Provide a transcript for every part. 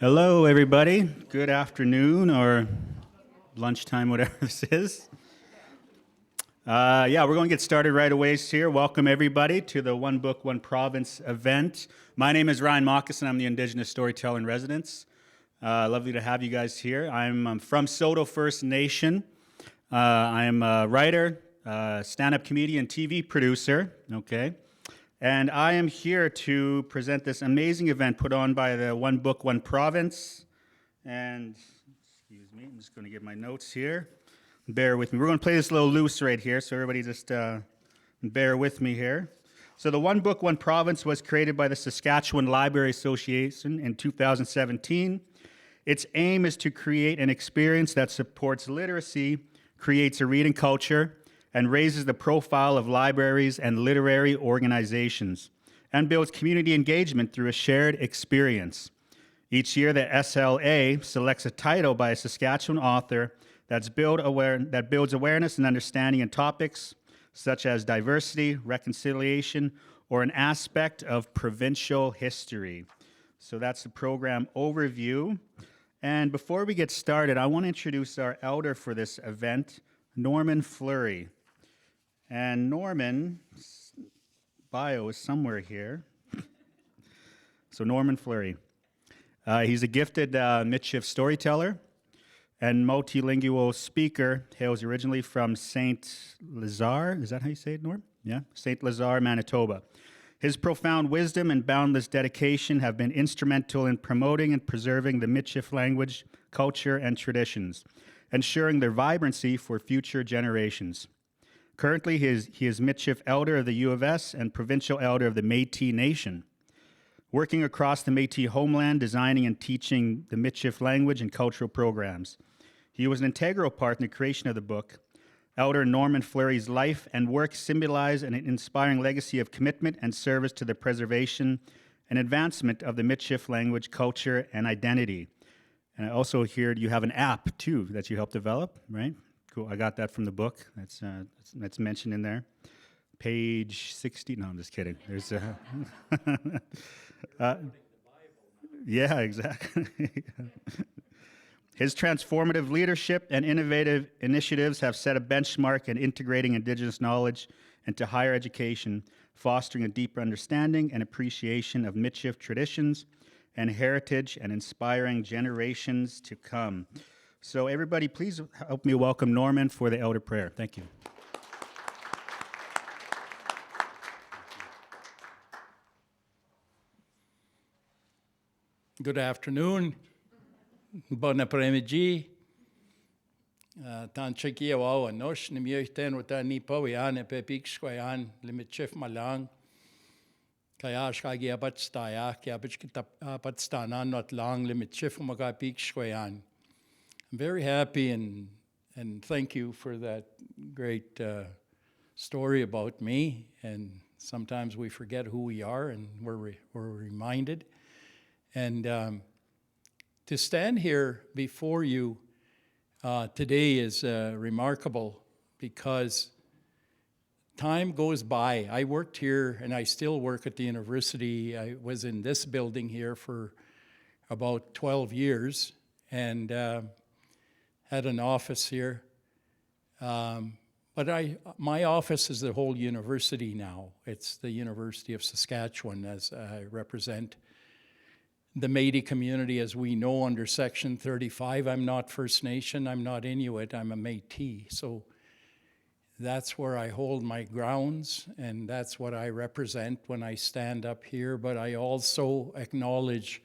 Hello, everybody. Good afternoon or lunchtime, whatever this is. We're going to get started right away here. Welcome, everybody, to the One Book, One Province event. My name is Ryan Moccasin. I'm the Indigenous Storyteller in residence. Lovely to have you guys here. I'm from Soto First Nation. I am a writer, stand-up comedian, TV producer, okay? And I am here to present this amazing event put on by the One Book, One Province. And, excuse me, I'm just going to get my notes here. Bear with me. We're going to play this a little loose right here, so everybody just bear with me here. So the One Book, One Province was created by the Saskatchewan Library Association in 2017. Its aim is to create an experience that supports literacy, creates a reading culture, and raises the profile of libraries and literary organizations, and builds community engagement through a shared experience. Each year, the SLA selects a title by a Saskatchewan author that builds awareness and understanding in topics such as diversity, reconciliation, or an aspect of provincial history. So that's the program overview. And before we get started, I want to introduce our elder for this event, Norman Fleury. And Norman's bio is somewhere here. So Norman Fleury. He's a gifted Michif storyteller and multilingual speaker. Hails originally from St. Lazare. Is that how you say it, Norm? Yeah, St. Lazare, Manitoba. His profound wisdom and boundless dedication have been instrumental in promoting and preserving the Michif language, culture, and traditions, ensuring their vibrancy for future generations. Currently, he is Michif Elder of the U of S and Provincial Elder of the Métis Nation. Working across the Métis homeland, designing and teaching the Michif language and cultural programs. He was an integral part in the creation of the book. Elder Norman Fleury's life and work symbolize an inspiring legacy of commitment and service to the preservation and advancement of the Michif language, culture, and identity. And I also heard you have an app, too, that you helped develop, right? Cool, I got that from the book. That's mentioned in there. Page 60, no, I'm just kidding. There's yeah, exactly. His transformative leadership and innovative initiatives have set a benchmark in integrating Indigenous knowledge into higher education, fostering a deeper understanding and appreciation of Michif traditions and heritage, and inspiring generations to come. So everybody, please help me welcome Norman for the Elder Prayer. Thank you. Good afternoon. Bon après-midi. Tan chiki awa nosh ni miyochten wata ni pawian e pepik shkoyan limitchef malang. Kaya shkagi abat staya kya bichkita abat stana not lang limitchef maga pik shkoyan. I'm very happy and thank you for that great story about me. And sometimes we forget who we are, and we're reminded. And to stand here before you today is remarkable because time goes by. I worked here, and I still work at the university. I was in this building here for about 12 years and had an office here. But my office is the whole university now. It's the University of Saskatchewan, as I represent the Métis community as we know under Section 35. I'm not First Nation, I'm not Inuit, I'm a Métis. So that's where I hold my grounds, and that's what I represent when I stand up here. But I also acknowledge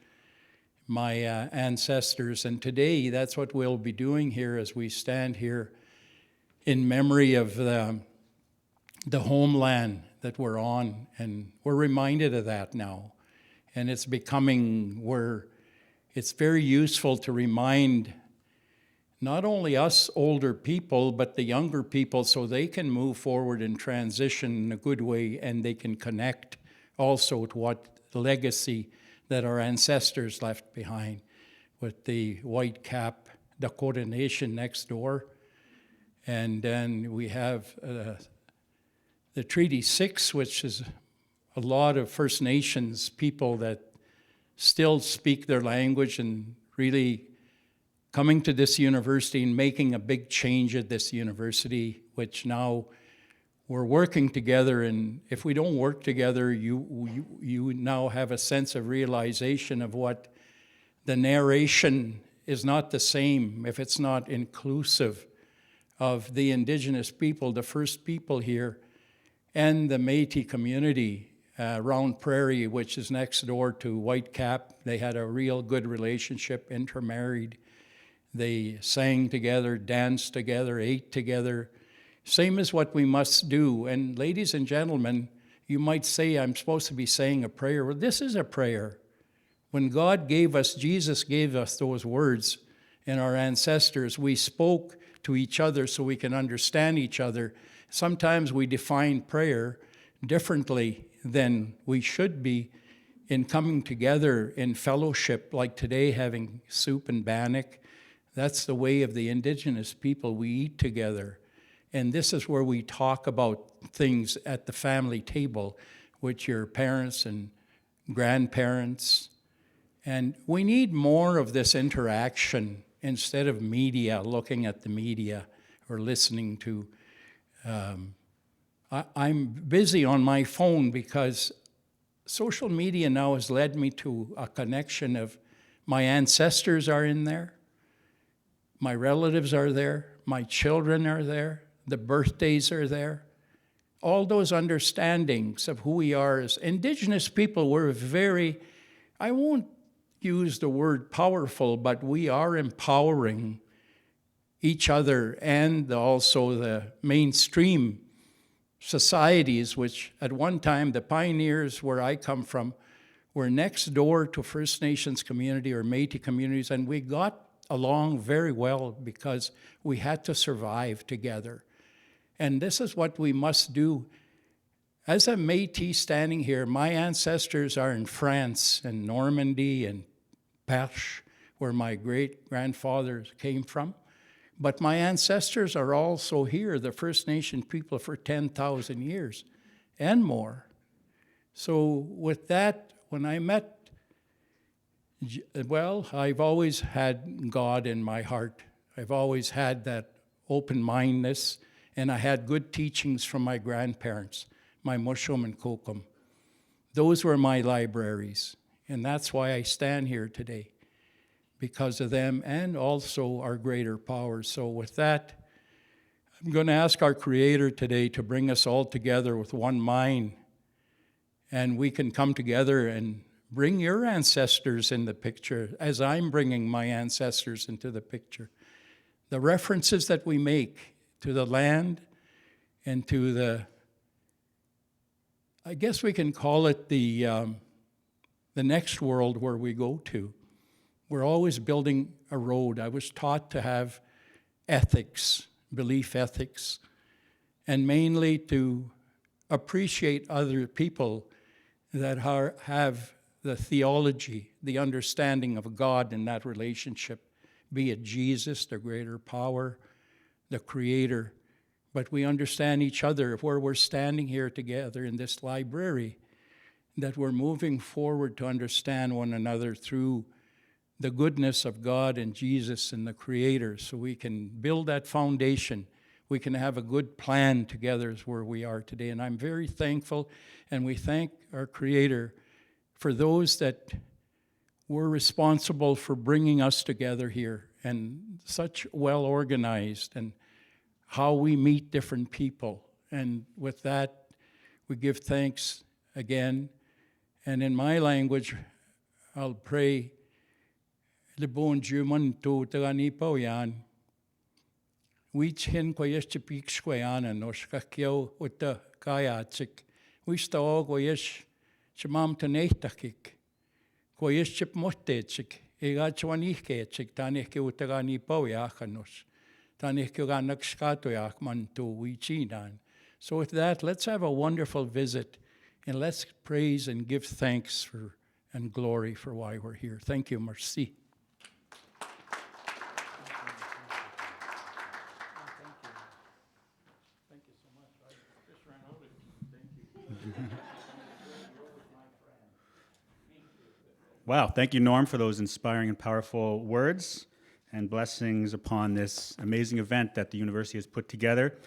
my ancestors, and today that's what we'll be doing here as we stand here in memory of the homeland that we're on, and we're reminded of that now. And it's becoming where it's very useful to remind not only us older people, but the younger people, so they can move forward and transition in a good way, and they can connect also to what legacy that our ancestors left behind with the White Cap Dakota Nation next door. And then we have the Treaty 6, which is a lot of First Nations people that still speak their language and really coming to this university and making a big change at this university, which now we're working together. And if we don't work together, you now have a sense of realization of what the narration is not the same if it's not inclusive of the Indigenous people, the first people here, and the Métis community around Prairie, which is next door to Whitecap. They had a real good relationship, intermarried. They sang together, danced together, ate together. Same as what we must do. And ladies and gentlemen, you might say, I'm supposed to be saying a prayer. Well, this is a prayer. When God gave us, Jesus gave us those words, and our ancestors, we spoke to each other so we can understand each other. Sometimes we define prayer differently than we should be in coming together in fellowship, like today having soup and bannock. That's the way of the Indigenous people. We eat together. And this is where we talk about things at the family table with your parents and grandparents. And we need more of this interaction instead of media, looking at the media or listening to. I'm busy on my phone because social media now has led me to a connection of my ancestors are in there, my relatives are there, my children are there, the birthdays are there. All those understandings of who we are as Indigenous people were very, I won't use the word powerful, but we are empowering each other and also the mainstream societies, which at one time, the pioneers where I come from, were next door to First Nations community or Métis communities, and we got along very well because we had to survive together. And this is what we must do. As a Métis standing here, my ancestors are in France and Normandy and Perche, where my great-grandfathers came from. But my ancestors are also here, the First Nation people, for 10,000 years and more. So with that, when I met, well, I've always had God in my heart. I've always had that open-mindedness, and I had good teachings from my grandparents, my Mushum and Kokum. Those were my libraries, and that's why I stand here today, because of them and also our greater powers. So with that, I'm going to ask our Creator today to bring us all together with one mind, and we can come together and bring your ancestors in the picture as I'm bringing my ancestors into the picture. The references that we make to the land and to the, I guess we can call it the next world where we go to. We're always building a road. I was taught to have ethics, belief ethics, and mainly to appreciate other people that have the theology, the understanding of God in that relationship, be it Jesus, the greater power, the Creator. But we understand each other where we're standing here together in this library, that we're moving forward to understand one another through the goodness of God and Jesus and the Creator, so we can build that foundation. We can have a good plan together as where we are today. And I'm very thankful, and we thank our Creator for those that were responsible for bringing us together here, and such well organized, and how we meet different people. And with that, we give thanks again. And in my language, I'll pray, Lebon Juman to Tagani Poyan. We chin koyesh chipik squayana noshkakyo with the kayatsik. We staw koyesh chamam taneitakik. Koyesh chip motetsik. Egachwanihketsik tanike utagani poyachanos. Tanihkyoganakskatoyak manto we chinan. So with that, let's have a wonderful visit, and let's praise and give thanks for and glory for why we're here. Thank you, merci. Wow, thank you, Norm, for those inspiring and powerful words, and blessings upon this amazing event that the university has put together.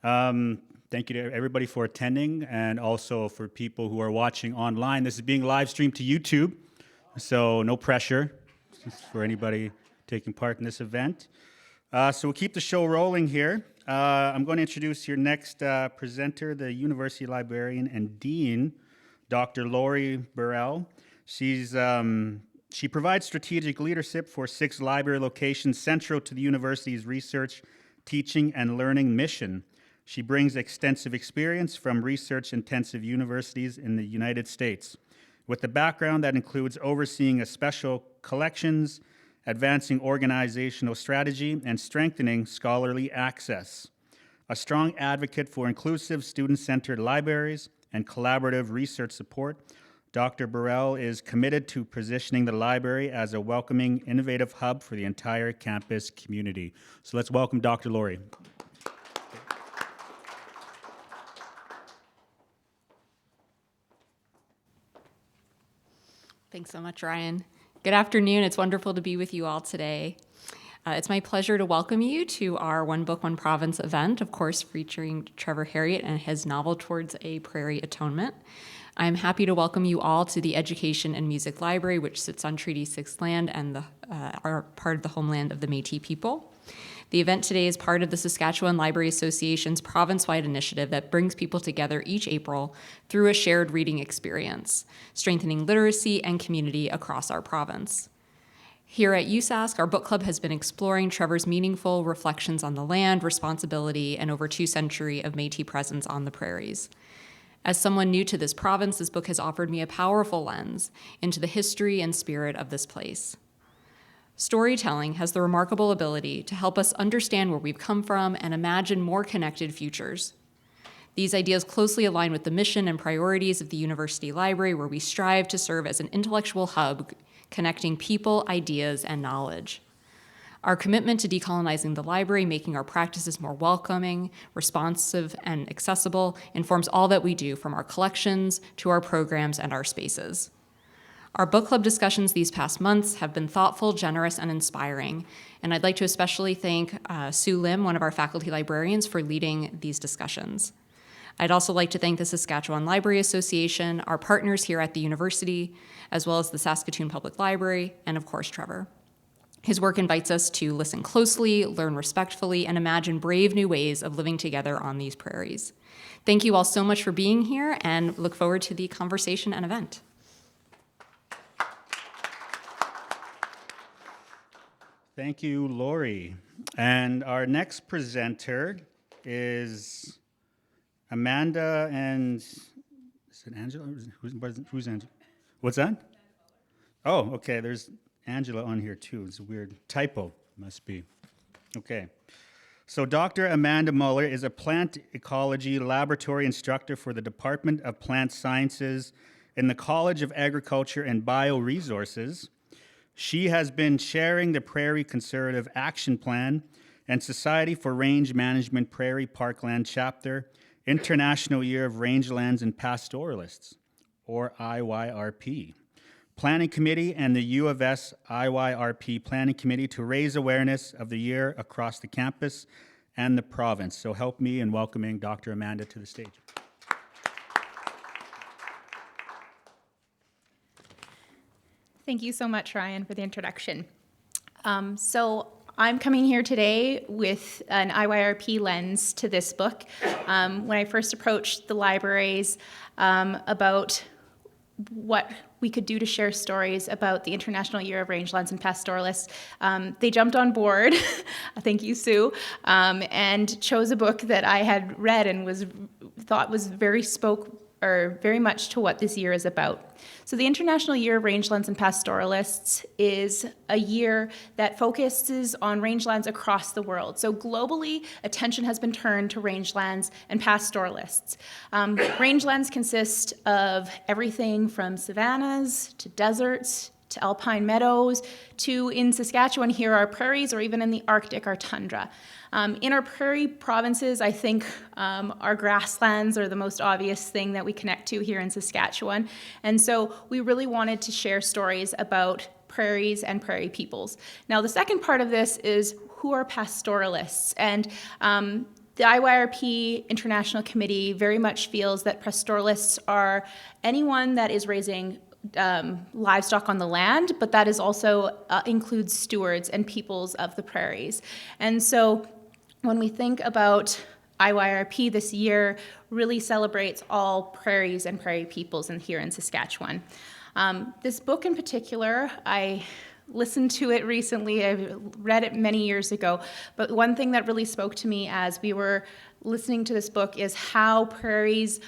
Thank you to everybody for attending, and also for people who are watching online. This is being live streamed to YouTube, so no pressure for anybody taking part in this event. So we'll keep the show rolling here. I'm going to introduce your next presenter, the University Librarian and Dean, Dr. Lori Burrell. She provides strategic leadership for 6 library locations central to the university's research, teaching, and learning mission. She brings extensive experience from research-intensive universities in the United States, with a background that includes overseeing a special collections, advancing organizational strategy, and strengthening scholarly access. A strong advocate for inclusive, student-centered libraries and collaborative research support, Dr. Burrell is committed to positioning the library as a welcoming, innovative hub for the entire campus community. So let's welcome Dr. Lori. Thanks so much, Ryan. Good afternoon. It's wonderful to be with you all today. It's my pleasure to welcome you to our One Book, One Province event, of course, featuring Trevor Herriot and his novel Towards a Prairie Atonement. I'm happy to welcome you all to the Education and Music Library, which sits on Treaty 6 land and are part of the homeland of the Métis people. The event today is part of the Saskatchewan Library Association's province-wide initiative that brings people together each April through a shared reading experience, strengthening literacy and community across our province. Here at USask, our book club has been exploring Trevor's meaningful reflections on the land, responsibility, and over 2 centuries of Métis presence on the prairies. As someone new to this province, this book has offered me a powerful lens into the history and spirit of this place. Storytelling has the remarkable ability to help us understand where we've come from and imagine more connected futures. These ideas closely align with the mission and priorities of the University Library, where we strive to serve as an intellectual hub connecting people, ideas, and knowledge. Our commitment to decolonizing the library, making our practices more welcoming, responsive, and accessible, informs all that we do, from our collections to our programs and our spaces. Our book club discussions these past months have been thoughtful, generous, and inspiring, and I'd like to especially thank Sue Lim, one of our faculty librarians, for leading these discussions. I'd also like to thank the Saskatchewan Library Association, our partners here at the university, as well as the Saskatoon Public Library, and of course, Trevor. His work invites us to listen closely, learn respectfully, and imagine brave new ways of living together on these prairies. Thank you all so much for being here, and look forward to the conversation and event. Thank you, Lori. And our next presenter is Amanda and, is it Angela? Who's Angela? What's that? Oh, okay, there's Angela on here too. It's a weird typo, must be. Okay. So Dr. Amanda Muller is a plant ecology laboratory instructor for the Department of Plant Sciences in the College of Agriculture and Bioresources. She has been chairing the Prairie Conservative Action Plan and Society for Range Management Prairie Parkland Chapter, International Year of Rangelands and Pastoralists, or IYRP, Planning Committee, and the U of S IYRP Planning Committee to raise awareness of the year across the campus and the province. So help me in welcoming Dr. Amanda to the stage. Thank you so much, Ryan, for the introduction. So I'm coming here today with an IYRP lens to this book. When I first approached the libraries about what we could do to share stories about the International Year of Rangelands and Pastoralists, they jumped on board, thank you, Sue, and chose a book that I had read and thought was very much to what this year is about. So the International Year of Rangelands and Pastoralists is a year that focuses on rangelands across the world. So globally, attention has been turned to rangelands and pastoralists. Rangelands consist of everything from savannas to deserts to alpine meadows, to in Saskatchewan here our prairies, or even in the Arctic our tundra. In our prairie provinces, I think our grasslands are the most obvious thing that we connect to here in Saskatchewan. And so we really wanted to share stories about prairies and prairie peoples. Now, the second part of this is who are pastoralists? And the IYRP International Committee very much feels that pastoralists are anyone that is raising livestock on the land, but that is also includes stewards and peoples of the prairies. And so when we think about IYRP this year, really celebrates all prairies and prairie peoples here in Saskatchewan. This book in particular, I listened to it recently. I read it many years ago, but one thing that really spoke to me as we were listening to this book is how prairies,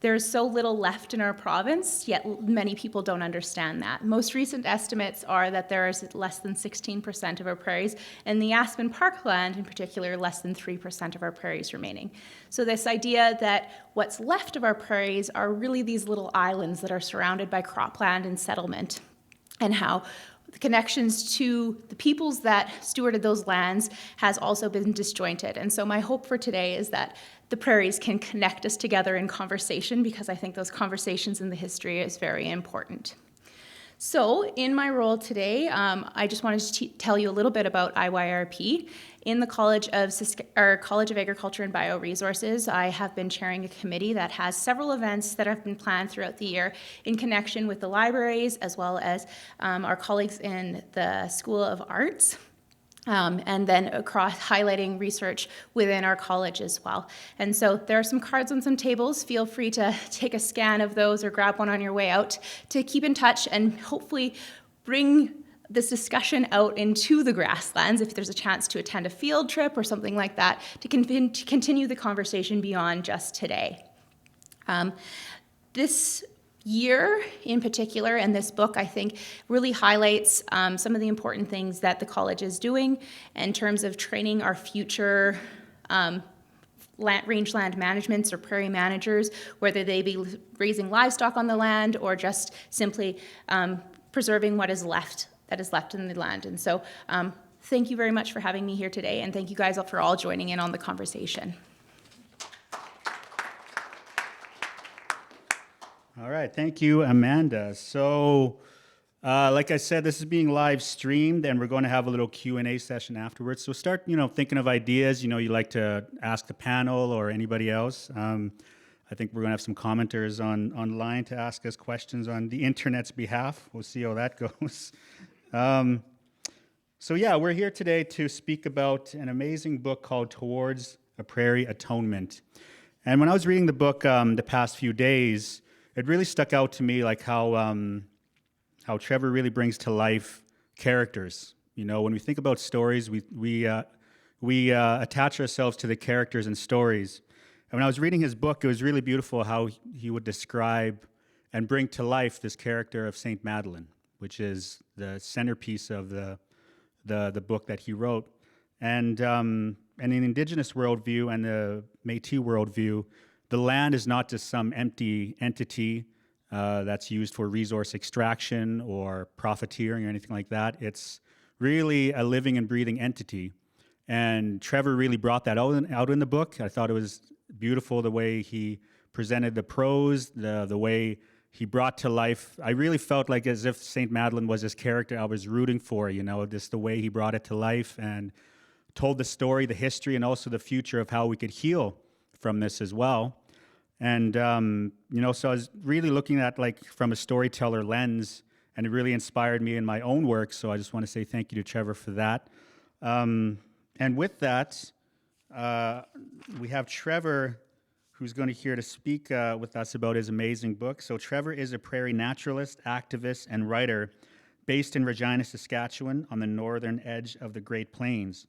there's so little left in our province, yet many people don't understand that. Most recent estimates are that there is less than 16% of our prairies, and the Aspen Parkland in particular, less than 3% of our prairies remaining. So this idea that what's left of our prairies are really these little islands that are surrounded by cropland and settlement, and how the connections to the peoples that stewarded those lands has also been disjointed. And so my hope for today is that the prairies can connect us together in conversation, because I think those conversations in the history is very important. So in my role today, I just wanted to tell you a little bit about IYRP. In the College of Agriculture and Bioresources, I have been chairing a committee that has several events that have been planned throughout the year in connection with the libraries, as well as our colleagues in the School of Arts. And then across highlighting research within our college as well. And so there are some cards on some tables. Feel free to take a scan of those or grab one on your way out to keep in touch and hopefully bring this discussion out into the grasslands if there's a chance to attend a field trip or something like that to continue the conversation beyond just today. This year in particular, and this book, I think, really highlights some of the important things that the college is doing in terms of training our future rangeland managements or prairie managers, whether they be raising livestock on the land or just simply preserving what is left in the land. And so thank you very much for having me here today, and thank you guys for all joining in on the conversation. All right, thank you, Amanda. So, like I said, this is being live streamed, and we're going to have a little Q&A session afterwards. So start, thinking of ideas, you like to ask the panel or anybody else. I think we're going to have some commenters online to ask us questions on the internet's behalf. We'll see how that goes. So yeah, we're here today to speak about an amazing book called Towards a Prairie Atonement. And when I was reading the book the past few days, it really stuck out to me, like how Trevor really brings to life characters. When we think about stories, we attach ourselves to the characters and stories. And when I was reading his book, it was really beautiful how he would describe and bring to life this character of Saint Madeleine, which is the centerpiece of the book that he wrote. And in the Indigenous worldview and the Métis worldview, the land is not just some empty entity that's used for resource extraction or profiteering or anything like that. It's really a living and breathing entity. And Trevor really brought that out in the book. I thought it was beautiful the way he presented the prose, the way he brought to life. I really felt like as if Saint Madeleine was this character I was rooting for, just the way he brought it to life and told the story, the history, and also the future of how we could heal from this as well. And, so I was really looking at from a storyteller lens, and it really inspired me in my own work. So I just want to say thank you to Trevor for that. And with that, we have Trevor, who's going to here to speak with us about his amazing book. So Trevor is a prairie naturalist, activist, and writer based in Regina, Saskatchewan, on the northern edge of the Great Plains.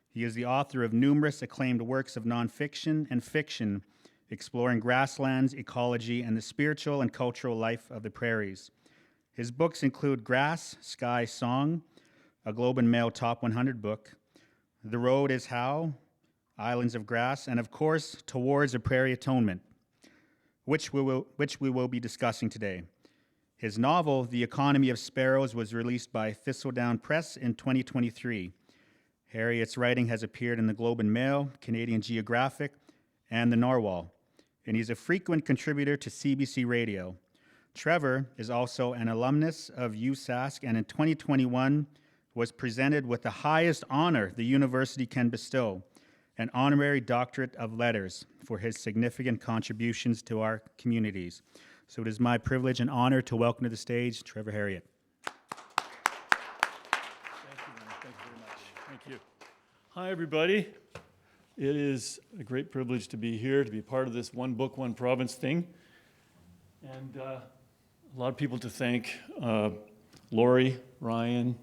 He is the author of numerous acclaimed works of nonfiction and fiction, exploring grasslands, ecology, and the spiritual and cultural life of the prairies. His books include Grass, Sky, Song, a Globe and Mail Top 100 book, The Road is How, Islands of Grass, and of course, Towards a Prairie Atonement, which we will be discussing today. His novel, The Economy of Sparrows, was released by Thistledown Press in 2023. Herriot's writing has appeared in the Globe and Mail, Canadian Geographic, and the Narwhal, and he's a frequent contributor to CBC Radio. Trevor is also an alumnus of USask, and in 2021 was presented with the highest honor the university can bestow, an honorary doctorate of letters for his significant contributions to our communities. So it is my privilege and honor to welcome to the stage Trevor Herriot. Thank you, man. Thank you very much. Thank you. Hi, everybody. It is a great privilege to be here, to be part of this One Book, One Province thing. And a lot of people to thank. Lori, Ryan,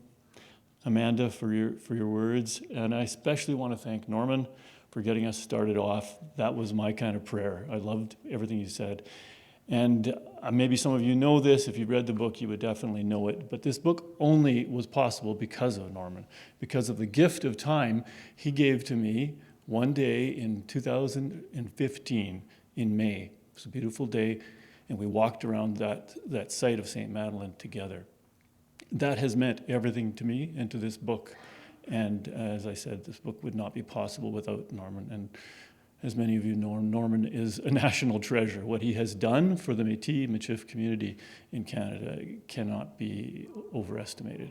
Amanda for your words. And I especially want to thank Norman for getting us started off. That was my kind of prayer. I loved everything you said. And maybe some of you know this. If you've read the book, you would definitely know it. But this book only was possible because of Norman, because of the gift of time he gave to me one day in 2015 in May. It was a beautiful day, and we walked around that site of St. Madeleine together. That has meant everything to me and to this book. And as I said, this book would not be possible without Norman. And as many of you know, Norman is a national treasure. What he has done for the Métis Michif community in Canada cannot be overestimated.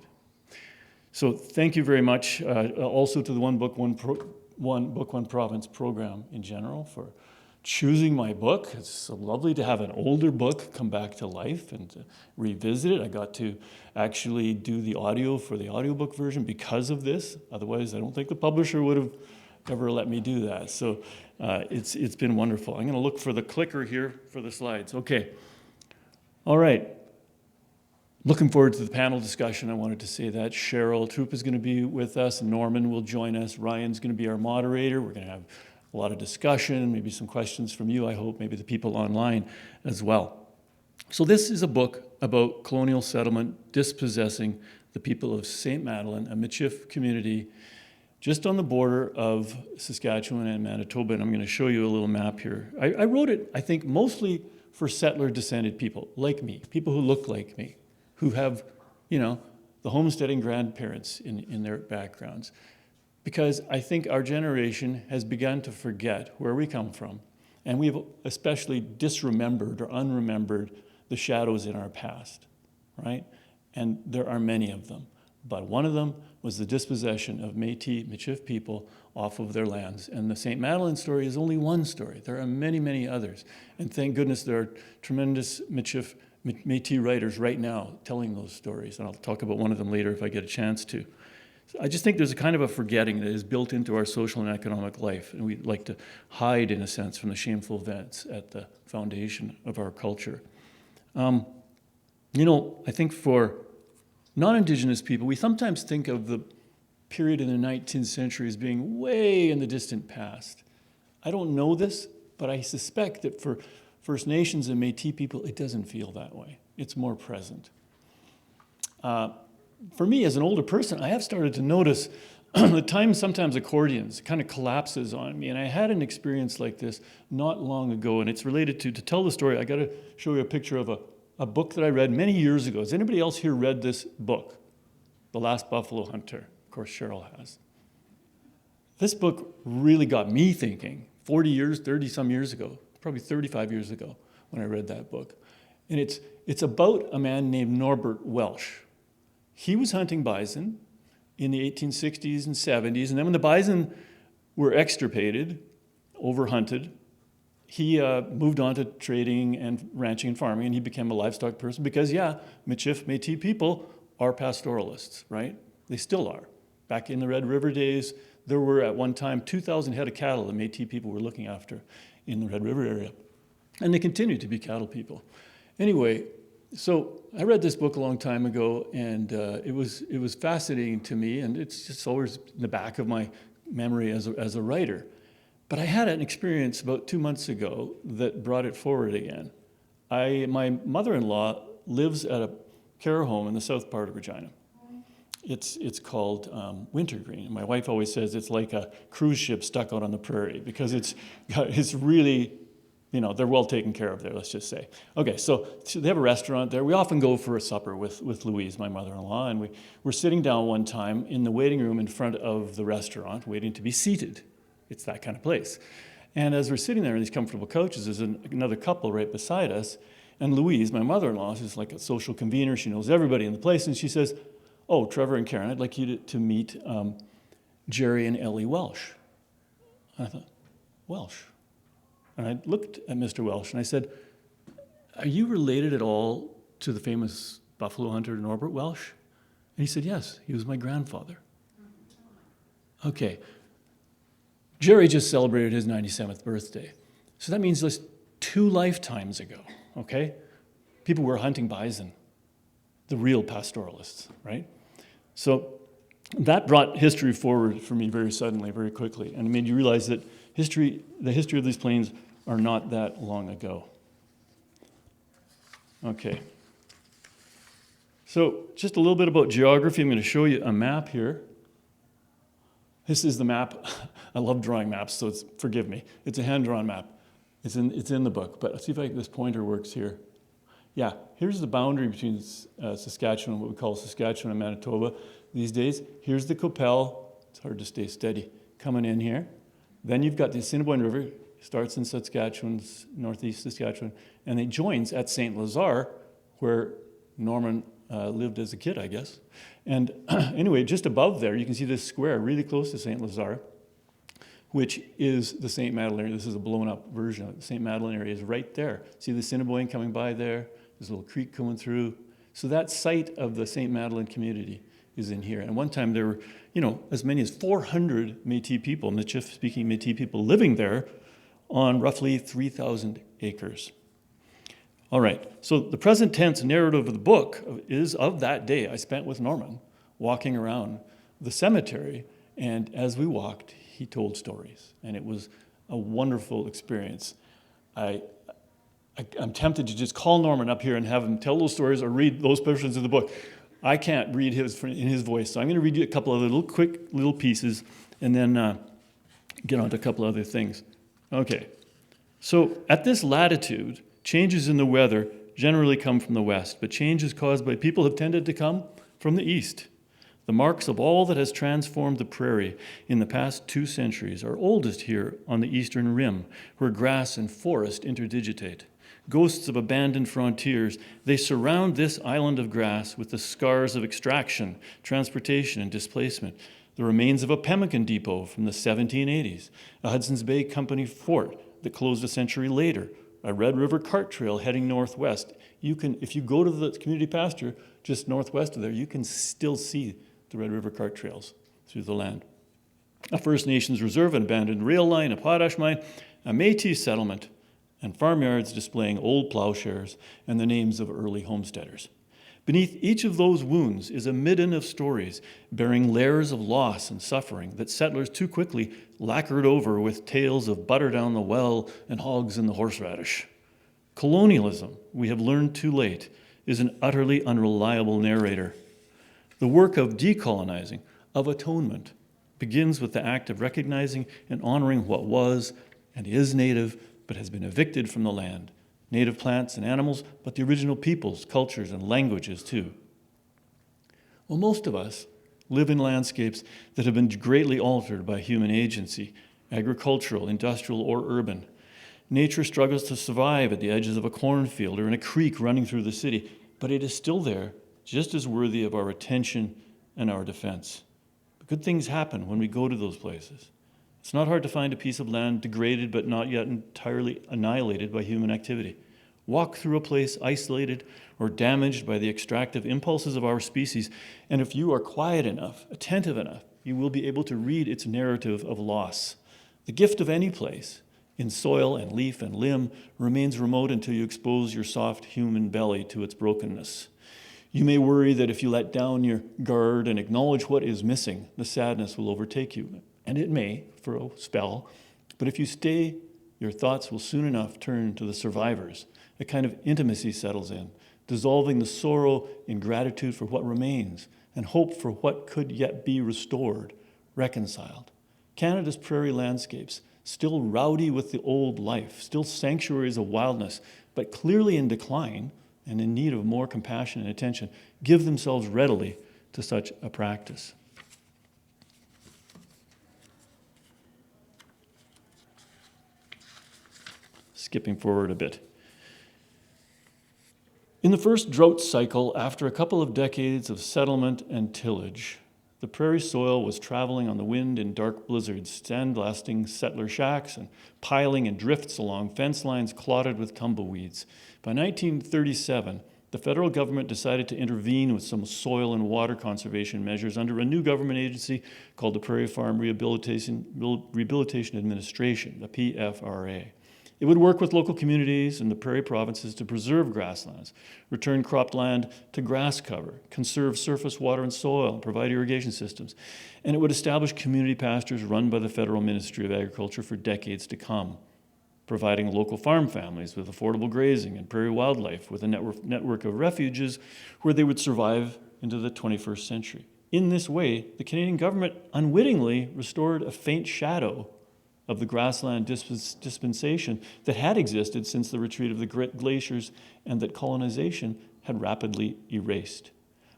So thank you very much. Also to the One Book, One Province program in general for choosing my book. It's so lovely to have an older book come back to life and to revisit it. I got to actually do the audio for the audiobook version because of this. Otherwise, I don't think the publisher would have ever let me do that. So it's been wonderful. I'm going to look for the clicker here for the slides. Okay. All right. Looking forward to the panel discussion. I wanted to say that. Cheryl Troupe is going to be with us. Norman will join us. Ryan's going to be our moderator. We're going to have a lot of discussion, maybe some questions from you, I hope, maybe the people online as well. So this is a book about colonial settlement dispossessing the people of St. Madeleine, a Michif community just on the border of Saskatchewan and Manitoba. And I'm going to show you a little map here. I wrote it, I think, mostly for settler-descended people like me, people who look like me, who have, the homesteading grandparents in their backgrounds. Because I think our generation has begun to forget where we come from, and we've especially disremembered or unremembered the shadows in our past, right? And there are many of them. But one of them was the dispossession of Métis Michif people off of their lands. And the St. Madeleine story is only one story. There are many, many others. And thank goodness there are tremendous Métis writers right now telling those stories. And I'll talk about one of them later if I get a chance to. I just think there's a kind of a forgetting that is built into our social and economic life, and we like to hide, in a sense, from the shameful events at the foundation of our culture. I think for non-Indigenous people, we sometimes think of the period in the 19th century as being way in the distant past. I don't know this, but I suspect that for First Nations and Métis people, it doesn't feel that way. It's more present. For me, as an older person, I have started to notice the time sometimes accordions kind of collapses on me. And I had an experience like this not long ago, and it's related to tell the story, I got to show you a picture of a book that I read many years ago. Has anybody else here read this book, The Last Buffalo Hunter? Of course, Cheryl has. This book really got me thinking 30-some years ago, probably 35 years ago when I read that book. And it's about a man named Norbert Welsh. He was hunting bison in the 1860s and 70s, and then when the bison were extirpated, overhunted, he moved on to trading and ranching and farming, and he became a livestock person because, Michif, Métis people are pastoralists, right? They still are. Back in the Red River days, there were at one time 2,000 head of cattle that Métis people were looking after in the Red River area, and they continue to be cattle people. Anyway, so I read this book a long time ago, and it was fascinating to me, and it's just always in the back of my memory as a writer. But I had an experience about 2 months ago that brought it forward again. My mother-in-law lives at a care home in the south part of Regina. It's called Wintergreen. My wife always says it's like a cruise ship stuck out on the prairie because it's really they're well taken care of there, let's just say. Okay, so they have a restaurant there. We often go for a supper with Louise, my mother-in-law, and we're sitting down one time in the waiting room in front of the restaurant, waiting to be seated. It's that kind of place. And as we're sitting there in these comfortable couches, there's another couple right beside us, and Louise, my mother-in-law, who's like a social convener, she knows everybody in the place, and she says, "Oh, Trevor and Karen, I'd like you to meet Jerry and Ellie Welsh." And I thought, Welsh? And I looked at Mr. Welsh and I said, "Are you related at all to the famous buffalo hunter Norbert Welsh?" And he said, "Yes, he was my grandfather." Okay. Jerry just celebrated his 97th birthday. So that means just 2 lifetimes ago, okay? People were hunting bison, the real pastoralists, right? So that brought history forward for me very suddenly, very quickly, and it made you realize that the history of these plains are not that long ago. Okay. So just a little bit about geography. I'm going to show you a map here. This is the map. I love drawing maps, so forgive me. It's a hand-drawn map. It's in the book, but let's see if this pointer works here. Yeah, here's the boundary between Saskatchewan, what we call Saskatchewan and Manitoba these days. Here's the Qu'Appelle. It's hard to stay steady. Coming in here. Then you've got the Assiniboine River, starts in Saskatchewan's northeast Saskatchewan, and it joins at St. Lazare, where Norman lived as a kid, I guess. And anyway, just above there, you can see this square really close to St. Lazare, which is the St. Madeleine area. This is a blown-up version of it. The St. Madeleine area is right there. See the Assiniboine coming by there? There's a little creek coming through. So that site of the St. Madeleine community is in here. And one time there were, as many as 400 Métis people, Michif-speaking Métis people living there on roughly 3,000 acres. All right, so the present tense narrative of the book is of that day I spent with Norman walking around the cemetery, and as we walked, he told stories, and it was a wonderful experience. I'm tempted to just call Norman up here and have him tell those stories or read those portions of the book. I can't read in his voice, so I'm going to read you a couple of quick little pieces and then get on to a couple other things. Okay, so at this latitude, changes in the weather generally come from the west, but changes caused by people have tended to come from the east. The marks of all that has transformed the prairie in the past 2 centuries are oldest here on the eastern rim, where grass and forest interdigitate. Ghosts of abandoned frontiers, they surround this island of grass with the scars of extraction, transportation, and displacement. The remains of a pemmican depot from the 1780s, a Hudson's Bay Company fort that closed a century later, a Red River cart trail heading northwest. If you go to the community pasture just northwest of there, you can still see the Red River cart trails through the land. A First Nations reserve, an abandoned rail line, a potash mine, a Métis settlement, and farmyards displaying old plowshares and the names of early homesteaders. Beneath each of those wounds is a midden of stories bearing layers of loss and suffering that settlers too quickly lacquered over with tales of butter down the well and hogs in the horseradish. Colonialism, we have learned too late, is an utterly unreliable narrator. The work of decolonizing, of atonement, begins with the act of recognizing and honoring what was and is native but has been evicted from the land. Native plants and animals, but the original peoples, cultures, and languages too. Well, most of us live in landscapes that have been greatly altered by human agency, agricultural, industrial, or urban. Nature struggles to survive at the edges of a cornfield or in a creek running through the city, but it is still there, just as worthy of our attention and our defense. But good things happen when we go to those places. It's not hard to find a piece of land degraded but not yet entirely annihilated by human activity. Walk through a place isolated or damaged by the extractive impulses of our species, and if you are quiet enough, attentive enough, you will be able to read its narrative of loss. The gift of any place, in soil and leaf and limb, remains remote until you expose your soft human belly to its brokenness. You may worry that if you let down your guard and acknowledge what is missing, the sadness will overtake you. And it may, for a spell, but if you stay, your thoughts will soon enough turn to the survivors. A kind of intimacy settles in, dissolving the sorrow in gratitude for what remains and hope for what could yet be restored, reconciled. Canada's prairie landscapes still rowdy with the old life, still sanctuaries of wildness, but clearly in decline and in need of more compassion and attention, give themselves readily to such a practice. Skipping forward a bit. In the first drought cycle, after a couple of decades of settlement and tillage, the prairie soil was traveling on the wind in dark blizzards, sandblasting settler shacks and piling in drifts along fence lines clotted with tumbleweeds. By 1937, the federal government decided to intervene with some soil and water conservation measures under a new government agency called the Prairie Farm Rehabilitation Administration, the PFRA. It would work with local communities and the prairie provinces to preserve grasslands, return cropped land to grass cover, conserve surface water and soil, and provide irrigation systems. And it would establish community pastures run by the Federal Ministry of Agriculture for decades to come, providing local farm families with affordable grazing and prairie wildlife with a network of refuges where they would survive into the 21st century. In this way, the Canadian government unwittingly restored a faint shadow of the grassland dispensation that had existed since the retreat of the glaciers and that colonization had rapidly erased.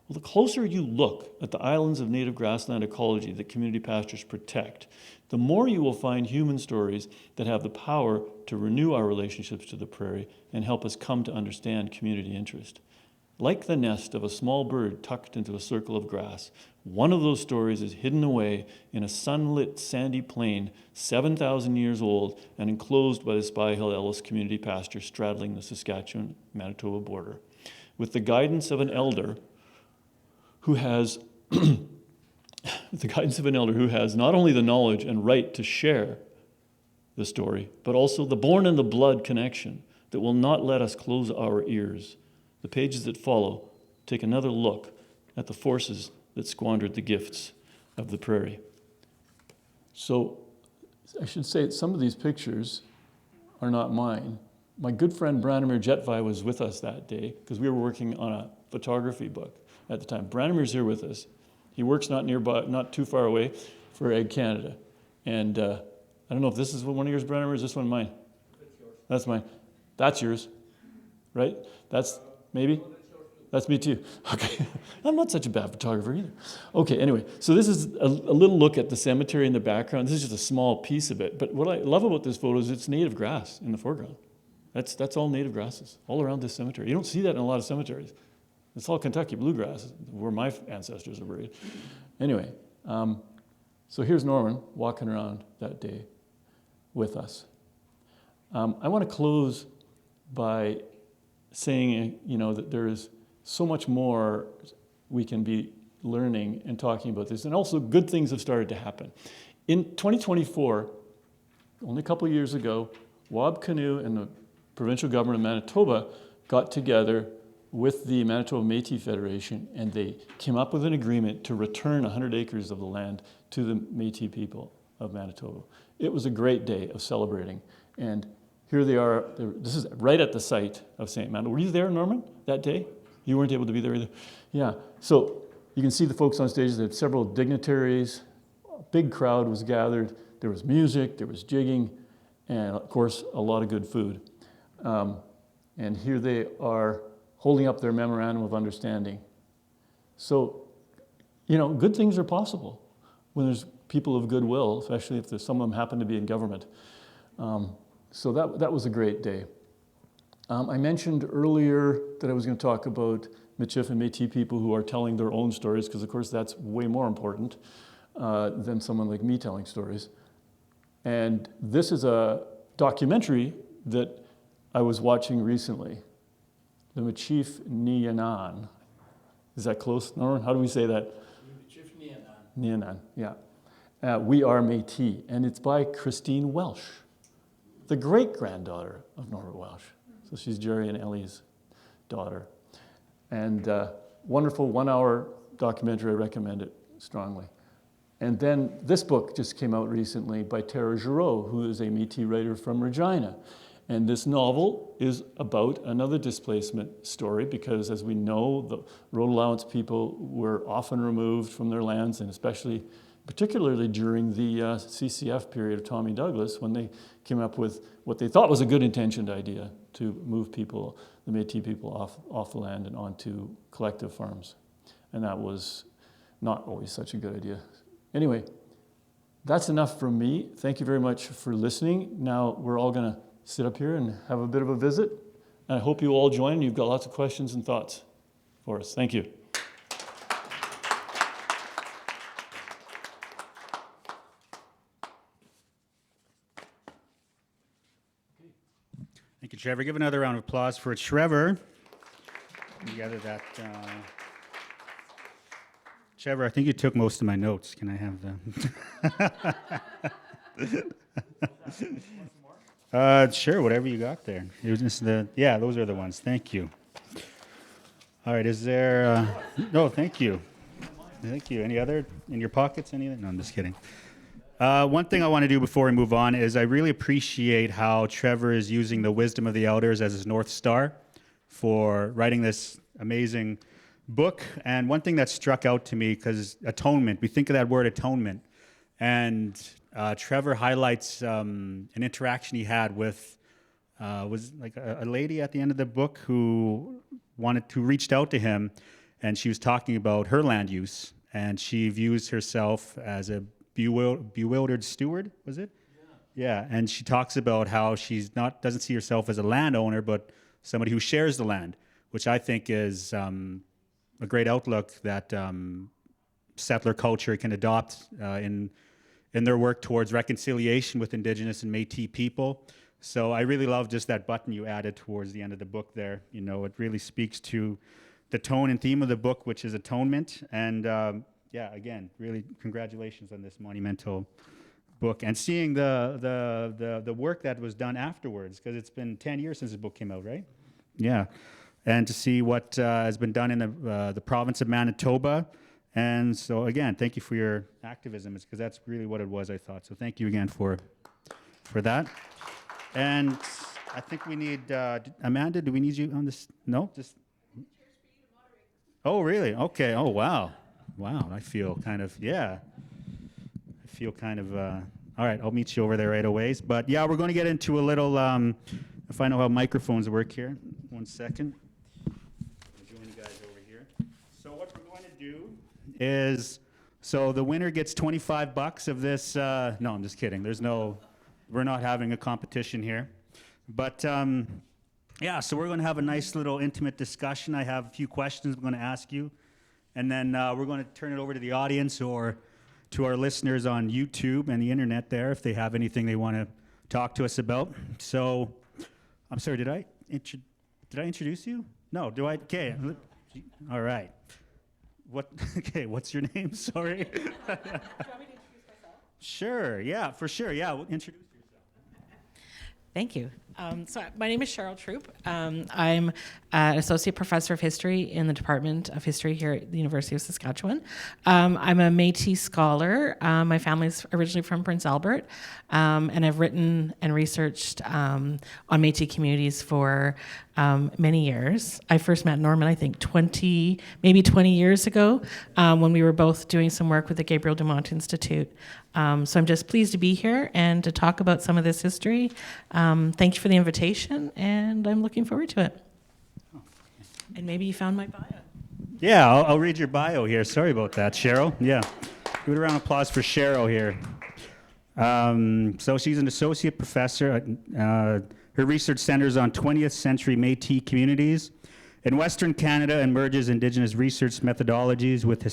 Well, the closer you look at the islands of native grassland ecology that community pastures protect, the more you will find human stories that have the power to renew our relationships to the prairie and help us come to understand community interest. Like the nest of a small bird tucked into a circle of grass, one of those stories is hidden away in a sunlit sandy plain 7,000 years old and enclosed by the Spy Hill Ellis community pasture straddling the Saskatchewan-Manitoba border. With the guidance of an elder who has not only the knowledge and right to share the story, but also the born and the blood connection that will not let us close our ears. The pages that follow take another look at the forces that squandered the gifts of the prairie. So I should say that some of these pictures are not mine. My good friend Branimir Jetvai was with us that day because we were working on a photography book at the time. Branimir's here with us. He works not too far away for Ag Canada. And I don't know if this is one of yours, Branimir, or is this one mine? That's yours. That's mine. That's yours, right? That's maybe? That's me too. Okay. I'm not such a bad photographer either. Okay, anyway, so this is a little look at the cemetery in the background. This is just a small piece of it. But what I love about this photo is it's native grass in the foreground. That's all native grasses all around this cemetery. You don't see that in a lot of cemeteries. It's all Kentucky bluegrass, where my ancestors are buried. Anyway, so here's Norman walking around that day with us. I want to close by saying, that there is so much more we can be learning and talking about this. And also good things have started to happen. In 2024, only a couple of years ago, Wab Canoe and the provincial government of Manitoba got together with the Manitoba Métis Federation, and they came up with an agreement to return 100 acres of the land to the Métis people of Manitoba. It was a great day of celebrating. And here they are. This is right at the site of St. Manitoba. Were you there, Norman, that day? You weren't able to be there either? Yeah. So you can see the folks on stage. They had several dignitaries. A big crowd was gathered. There was music. There was jigging. And, of course, a lot of good food. And here they are holding up their memorandum of understanding. So, good things are possible when there's people of goodwill, especially if some of them happen to be in government. So that was a great day. I mentioned earlier that I was going to talk about Michif and Métis people who are telling their own stories, because of course that's way more important than someone like me telling stories. And this is a documentary that I was watching recently, the Michif Niyanan. Is that close, Norman? How do we say that? Michif Niyanan. Niyanan, yeah. We Are Métis, and it's by Christine Welsh, the great-granddaughter of Norbert Welsh. So she's Jerry and Ellie's daughter. And wonderful 1-hour documentary, I recommend it strongly. And then this book just came out recently by Tara Giroux, who is a Métis writer from Regina. And this novel is about another displacement story because, as we know, the road allowance people were often removed from their lands, and especially particularly during the CCF period of Tommy Douglas, when they came up with what they thought was a good intentioned idea to move people, the Métis people, off the land and onto collective farms. And that was not always such a good idea. Anyway, that's enough from me. Thank you very much for listening. Now we're all going to sit up here and have a bit of a visit. And I hope you all join. You've got lots of questions and thoughts for us. Thank you. Thank you, Trevor. Give another round of applause for Trevor. Together that, Trevor, I think you took most of my notes. Can I have them? Sure, whatever you got there. It was just yeah, those are the ones. Thank you. All right, is there, no, thank you. Thank you. Any other in your pockets? Anything? No, I'm just kidding. One thing I want to do before we move on is I really appreciate how Trevor is using the wisdom of the elders as his North Star for writing this amazing book. And one thing that struck out to me, because atonement, we think of that word atonement, and Trevor highlights an interaction he had with, was like a lady at the end of the book who reached out to him, and she was talking about her land use, and she views herself as a bewildered steward, was it? Yeah, and she talks about how doesn't see herself as a landowner, but somebody who shares the land, which I think is a great outlook that settler culture can adopt in their work towards reconciliation with Indigenous and Métis people. So I really love just that button you added towards the end of the book there. You know, it really speaks to the tone and theme of the book, which is atonement. And yeah, again, really congratulations on this monumental book, and seeing the work that was done afterwards, because it's been 10 years since the book came out, right? Yeah, and to see what has been done in the province of Manitoba. And so again, thank you for your activism, because that's really what it was, I thought. So thank you again for that. And I think we need, Amanda, do we need you on this? No, just. Oh, really? Okay. Oh, wow. Wow, I feel kind of, all right, I'll meet you over there right away. But yeah, we're going to get into a little, if I know how microphones work here. 1 second. I'll join you guys over here. So what we're going to do is, so the winner gets $25 of this, no, I'm just kidding. We're not having a competition here. But yeah, so we're going to have a nice little intimate discussion. I have a few questions I'm going to ask you. And then we're going to turn it over to the audience or to our listeners on YouTube and the internet there if they have anything they want to talk to us about. So, I'm sorry, did I introduce you? No, do I? Okay. All right. Okay, what's your name? Sorry. Do you want me to introduce myself? Sure, yeah, for sure. Yeah, introduce yourself. Thank you. So my name is Cheryl Troupe. I'm an associate professor of history in the Department of History here at the University of Saskatchewan. I'm a Métis scholar. My family's originally from Prince Albert, and I've written and researched on Métis communities for many years. I first met Norman, I think, 20 years ago, when we were both doing some work with the Gabriel Dumont Institute. So I'm just pleased to be here and to talk about some of this history. Thank you for the invitation, and I'm looking forward to it. And maybe you found my bio. Yeah, I'll read your bio here. Sorry about that, Cheryl. Yeah, give it a round of applause for Cheryl here. So she's an associate professor. Her research centers on 20th century Métis communities in Western Canada and merges Indigenous research methodologies with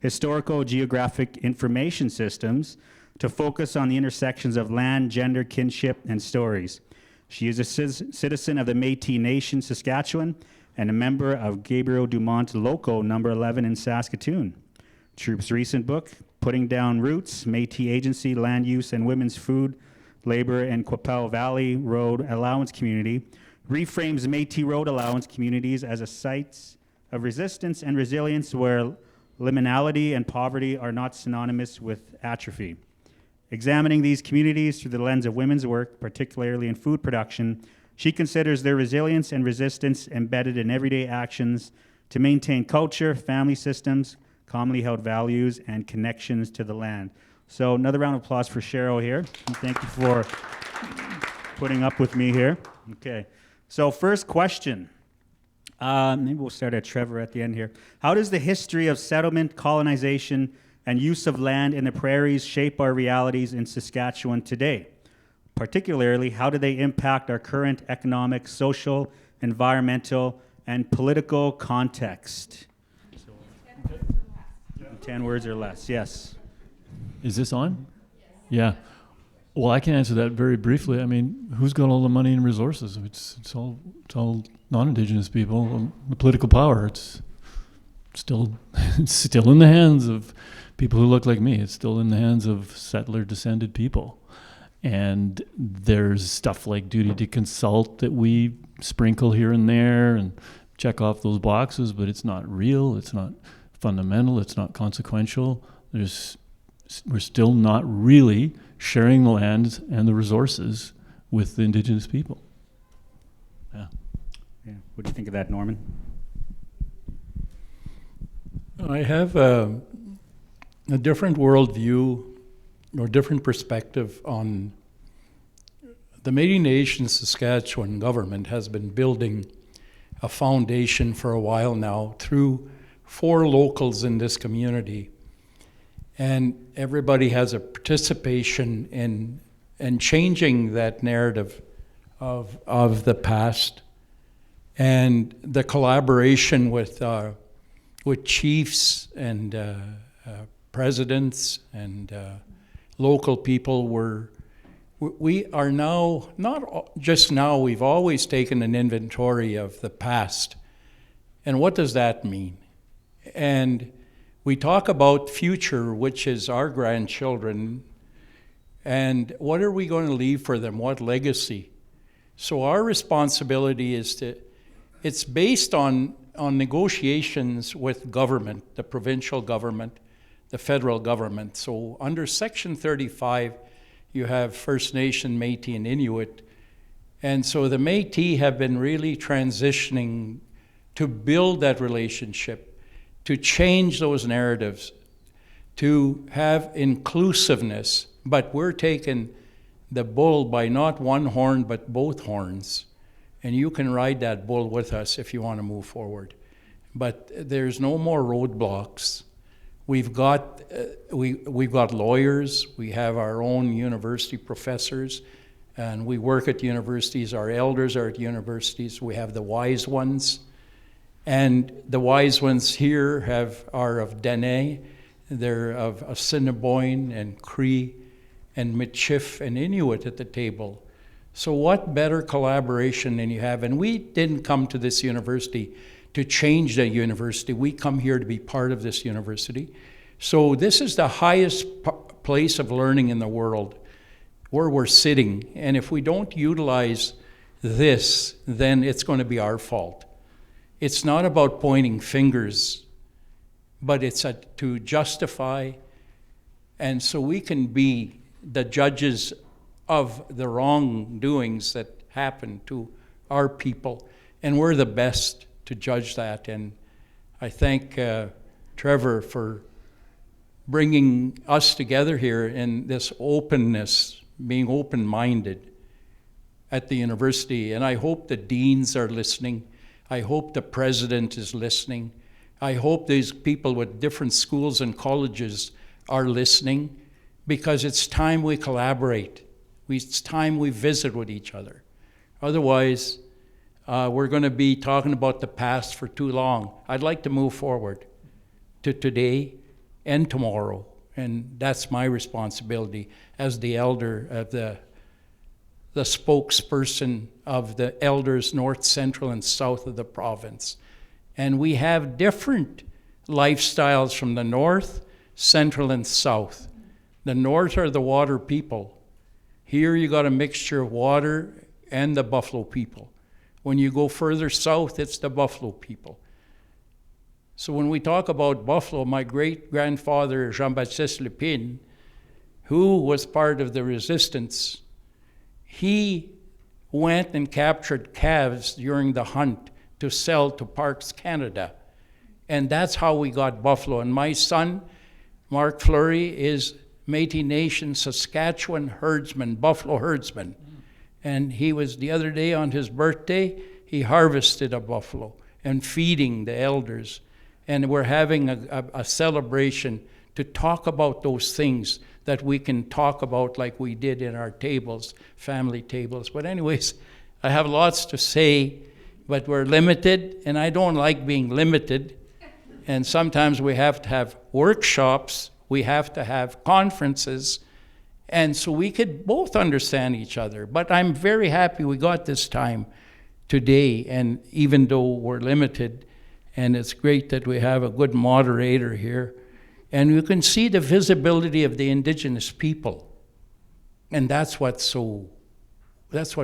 historical geographic information systems to focus on the intersections of land, gender, kinship, and stories. She is a citizen of the Métis Nation, Saskatchewan, and a member of Gabriel Dumont Loco number 11 in Saskatoon. Troupe's recent book, Putting Down Roots, Métis Agency, Land Use and Women's Food, Labor in Qu'Appelle Valley Road Allowance Community, reframes Métis Road Allowance communities as a sites of resistance and resilience where liminality and poverty are not synonymous with atrophy. Examining these communities through the lens of women's work, particularly in food production, she considers their resilience and resistance embedded in everyday actions to maintain culture, family systems, commonly held values, and connections to the land. So another round of applause for Cheryl here. And thank you for putting up with me here. Okay. So first question. Maybe we'll start at Trevor at the end here. How does the history of settlement, colonization, and use of land in the prairies shape our realities in Saskatchewan today? Particularly, how do they impact our current economic, social, environmental, and political context? 10 words or less, yes. Is this on? Yeah. Well, I can answer that very briefly. I mean, who's got all the money and resources? It's all non-Indigenous people. The political power, it's still in the hands of people who look like me. It's still in the hands of settler-descended people. And there's stuff like duty to consult that we sprinkle here and there and check off those boxes, but it's not real, it's not fundamental, it's not consequential. We're still not really sharing the land and the resources with the Indigenous people. Yeah. What do you think of that, Norman? I have a different worldview or different perspective on the Métis Nation Saskatchewan government has been building a foundation for a while now through 4 locals in this community. And everybody has a participation in changing that narrative of the past, and the collaboration with chiefs and presidents and local people. We are now, not just now, we've always taken an inventory of the past. And what does that mean? And we talk about future, which is our grandchildren, and what are we going to leave for them? What legacy? So our responsibility is it's based on negotiations with government, the provincial government, the federal government. So under Section 35, you have First Nation, Métis, and Inuit. And so the Métis have been really transitioning to build that relationship, to change those narratives, to have inclusiveness. But we're taking the bull by not one horn, but both horns. And you can ride that bull with us if you want to move forward. But there's no more roadblocks. We've got lawyers, we have our own university professors, and we work at universities. Our elders are at universities. We have the wise ones. And the wise ones here are of Dene, they're of Assiniboine and Cree and Michif and Inuit at the table. So what better collaboration than you have? And we didn't come to this university to change the university. We come here to be part of this university. So this is the highest place of learning in the world, where we're sitting. And if we don't utilize this, then it's going to be our fault. It's not about pointing fingers, but it's to justify. And so we can be the judges of the wrongdoings that happen to our people. And we're the best to judge that. And I thank Trevor for bringing us together here in this openness, being open-minded at the university. And I hope the deans are listening. I hope the president is listening. I hope these people with different schools and colleges are listening, because it's time we collaborate. It's time we visit with each other. Otherwise, we're going to be talking about the past for too long. I'd like to move forward to today and tomorrow, and that's my responsibility as the elder of the spokesperson of the elders north, central, and south of the province. And we have different lifestyles from the north, central, and south. The north are the water people. Here you got a mixture of water and the buffalo people. When you go further south, it's the buffalo people. So when we talk about buffalo, my great-grandfather, Jean-Baptiste Lépine, who was part of the resistance, he went and captured calves during the hunt to sell to Parks Canada. And that's how we got buffalo. And my son, Mark Fleury, is Métis Nation Saskatchewan herdsman, buffalo herdsman. And he was, the other day on his birthday, he harvested a buffalo and feeding the elders. And we're having a celebration to talk about those things that we can talk about like we did in our tables, family tables. But anyways, I have lots to say, but we're limited, and I don't like being limited. And sometimes we have to have workshops, we have to have conferences, and so we could both understand each other. But I'm very happy we got this time today, and even though we're limited, and it's great that we have a good moderator here, and you can see the visibility of the Indigenous people. And that's what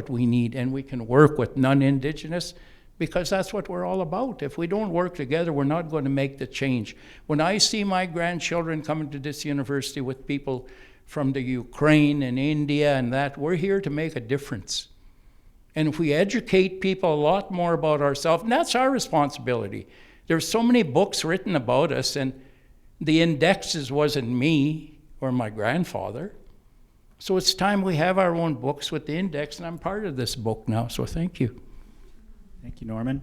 we need, and we can work with non-Indigenous, because that's what we're all about. If we don't work together, we're not going to make the change. When I see my grandchildren coming to this university with people from the Ukraine and India and that, we're here to make a difference. And if we educate people a lot more about ourselves, and that's our responsibility. There's so many books written about us, and the indexes wasn't me or my grandfather. So it's time we have our own books with the index, and I'm part of this book now, so thank you. Thank you, Norman.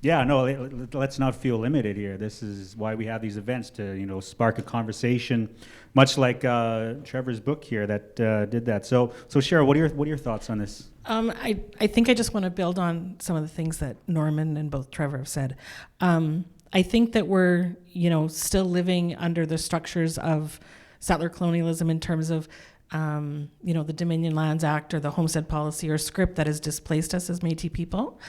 Let's not feel limited here. This is why we have these events, to spark a conversation, much like Trevor's book here that did that. So Cheryl, what are your thoughts on this? I think I just want to build on some of the things that Norman and both Trevor have said. I think that we're still living under the structures of settler colonialism in terms of the Dominion Lands Act or the Homestead Policy or script that has displaced us as Métis people.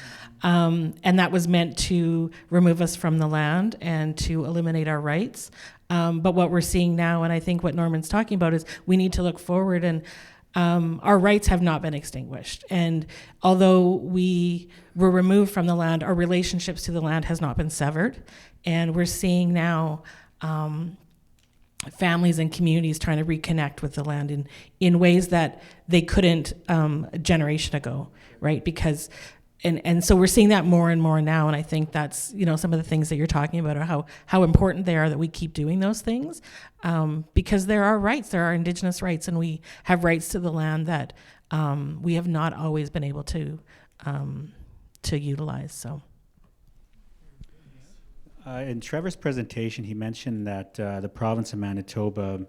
And that was meant to remove us from the land and to eliminate our rights. But what we're seeing now, and I think what Norman's talking about, is we need to look forward, and our rights have not been extinguished. And although we were removed from the land, our relationships to the land has not been severed. And we're seeing now families and communities trying to reconnect with the land in ways that they couldn't a generation ago, right? Because, and so we're seeing that more and more now, and I think that's, some of the things that you're talking about are how important they are that we keep doing those things, because there are rights, there are Indigenous rights, and we have rights to the land that we have not always been able to utilize, so. In Trevor's presentation, he mentioned that the province of Manitoba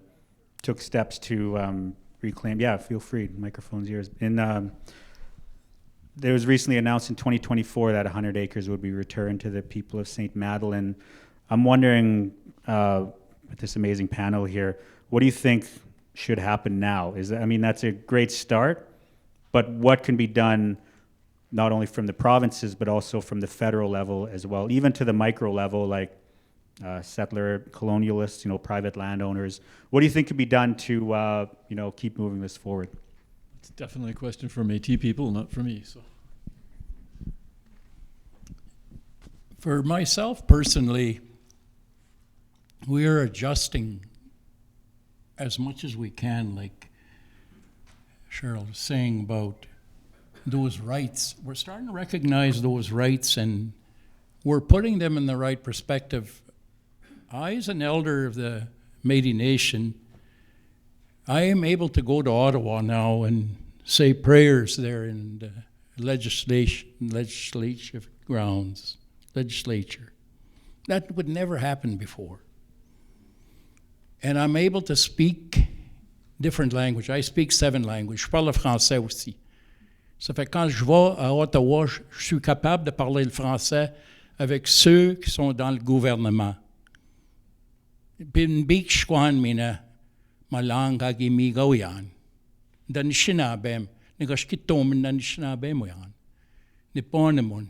took steps to reclaim. Yeah, feel free. Microphone's yours. There was recently announced in 2024 that 100 acres would be returned to the people of St. Madeleine. I'm wondering, with this amazing panel here, what do you think should happen now? That's a great start, but what can be done not only from the provinces, but also from the federal level as well, even to the micro level, like settler colonialists, private landowners. What do you think could be done to, keep moving this forward? It's definitely a question for Métis people, not for me. So, for myself personally, we are adjusting as much as we can, like Cheryl was saying about those rights. We're starting to recognize those rights, and we're putting them in the right perspective. I, as an elder of the Métis Nation, I am able to go to Ottawa now and say prayers there in the legislature. That would never happen before. And I'm able to speak different language. I speak 7 languages. Je parle le français aussi. Ça fait que quand je vais à Ottawa, je suis capable de parler le français avec ceux qui sont dans le gouvernement. Pinbik shkwan mina malanga gimigaw yan. Dan shinabem, nagashkitomen dan shinabem yan. Niponemon.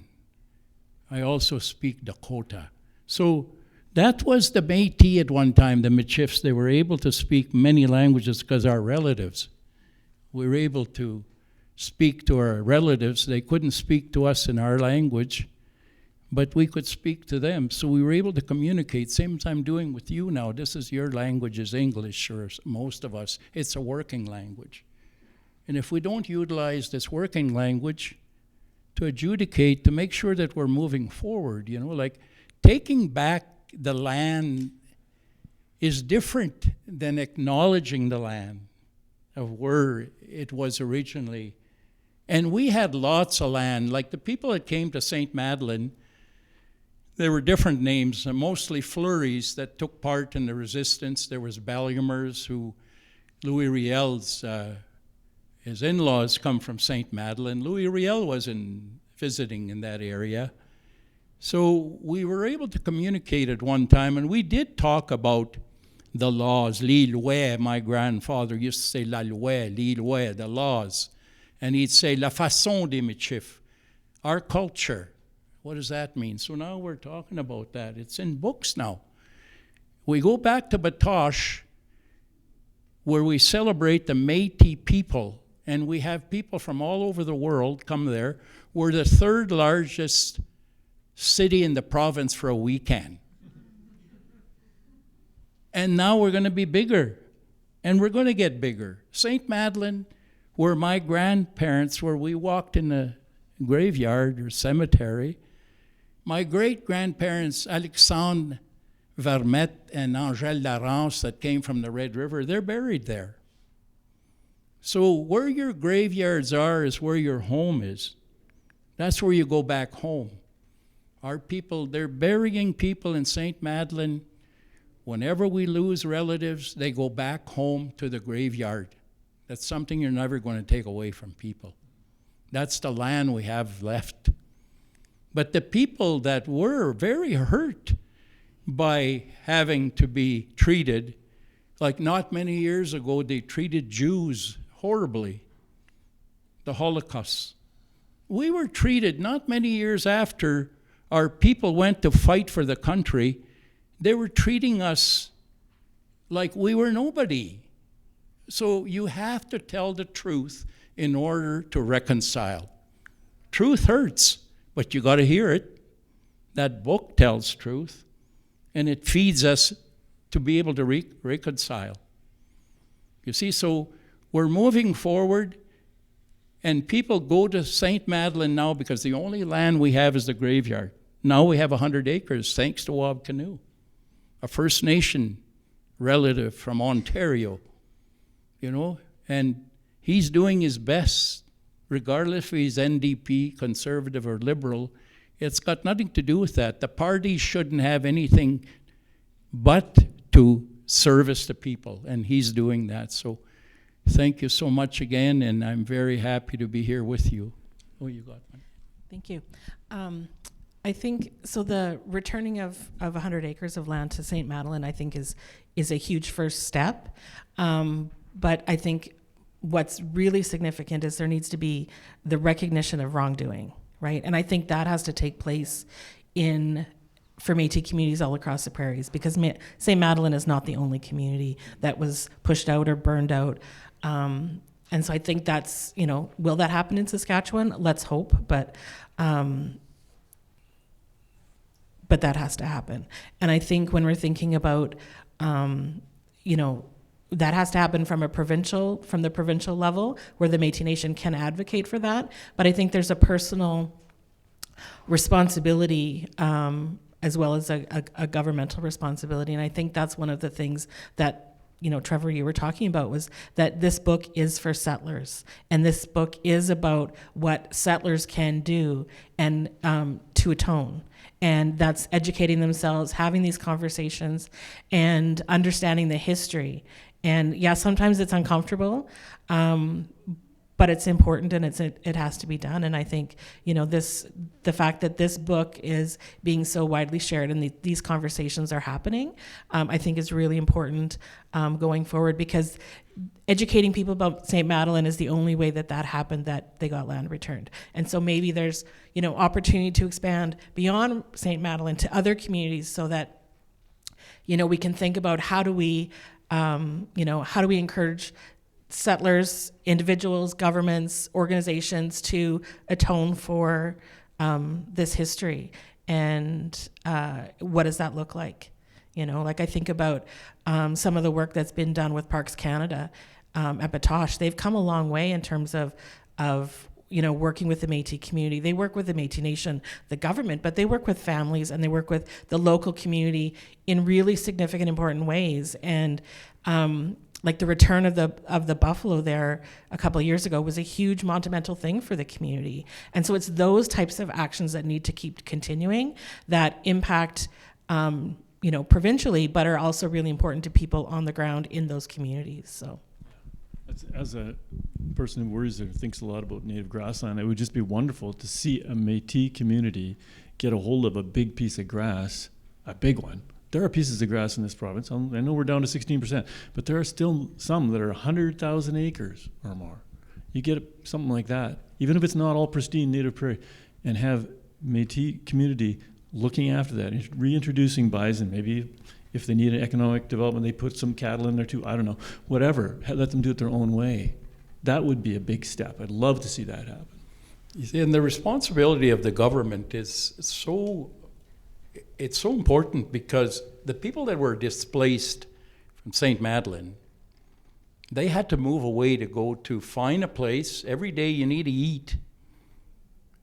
I also speak Dakota. So that was the Métis at one time, the Michifs. They were able to speak many languages because our relatives. We were able to speak to our relatives. They couldn't speak to us in our language, but we could speak to them. So we were able to communicate, same as I'm doing with you now. This is your language is English, or most of us. It's a working language. And if we don't utilize this working language to adjudicate, to make sure that we're moving forward, like taking back the land is different than acknowledging the land of where it was originally. And we had lots of land. Like the people that came to St. Madeleine, there were different names, mostly Fleuries that took part in the resistance. There was Ballymers, who Louis Riel's, his in-laws come from St. Madeleine. Louis Riel was visiting in that area. So we were able to communicate at one time, and we did talk about the laws. Les lois, my grandfather used to say la loi, les lois, the laws. And he'd say la façon des Métis, our culture. What does that mean? So now we're talking about that. It's in books now. We go back to Batoche, where we celebrate the Métis people, and we have people from all over the world come there. We're the third largest city in the province for a weekend. And now we're going to be bigger, and we're going to get bigger. St. Madeleine, where my grandparents, where we walked in the graveyard or cemetery, my great-grandparents, Alexandre Vermette and Angèle Larance, that came from the Red River, they're buried there. So where your graveyards are is where your home is. That's where you go back home. Our people, they're burying people in St. Madeleine. Whenever we lose relatives, they go back home to the graveyard. That's something you're never going to take away from people. That's the land we have left. But the people that were very hurt by having to be treated, like not many years ago, they treated Jews horribly, the Holocaust. We were treated not many years after our people went to fight for the country. They were treating us like we were nobody. So you have to tell the truth in order to reconcile. Truth hurts, but you got to hear it. That book tells truth, and it feeds us to be able to reconcile. You see, so we're moving forward, and people go to St. Madeleine now because the only land we have is the graveyard. Now we have 100 acres thanks to Wab Canoe, a First Nation relative from Ontario, you know, and he's doing his best, regardless if he's NDP, conservative, or liberal. It's got nothing to do with that. The parties shouldn't have anything but to service the people, and he's doing that. So thank you so much again, and I'm very happy to be here with you. Oh, you got one. Thank you. I think, so the returning of 100 acres of land to St. Madeleine, I think is a huge first step. But I think what's really significant is there needs to be the recognition of wrongdoing, right? And I think that has to take place for Métis communities all across the prairies, because St. Madeleine is not the only community that was pushed out or burned out. And so I think that's, will that happen in Saskatchewan? Let's hope, but that has to happen. And I think when we're thinking about, that has to happen from the provincial level, where the Métis Nation can advocate for that. But I think there's a personal responsibility as well as a governmental responsibility. And I think that's one of the things that, Trevor, you were talking about, was that this book is for settlers. And this book is about what settlers can do and to atone. And that's educating themselves, having these conversations, and understanding the history. And yeah, sometimes it's uncomfortable, but it's important, and it has to be done. And I think, the fact that this book is being so widely shared and these conversations are happening, I think is really important going forward, because educating people about St. Madeleine is the only way that happened, that they got land returned. And so maybe there's, opportunity to expand beyond St. Madeleine to other communities, so that, we can think about how do we encourage settlers, individuals, governments, organizations to atone for this history, and what does that look like? I think about some of the work that's been done with Parks Canada at Batoche. They've come a long way in terms of working with the Métis community. They work with the Métis Nation, the government, but they work with families and they work with the local community in really significant, important ways. And like the return of the buffalo there a couple of years ago was a huge monumental thing for the community. And so it's those types of actions that need to keep continuing that impact, provincially, but are also really important to people on the ground in those communities. So. As a person who worries or thinks a lot about native grassland, it would just be wonderful to see a Métis community get a hold of a big piece of grass, a big one. There are pieces of grass in this province. I know we're down to 16%, but there are still some that are 100,000 acres or more. You get something like that, even if it's not all pristine native prairie, and have Métis community looking after that, reintroducing bison, maybe if they need an economic development, they put some cattle in there too. I don't know. Whatever. Let them do it their own way. That would be a big step. I'd love to see that happen. And the responsibility of the government is so important because the people that were displaced from St. Madeleine, they had to move away to go to find a place. Every day you need to eat.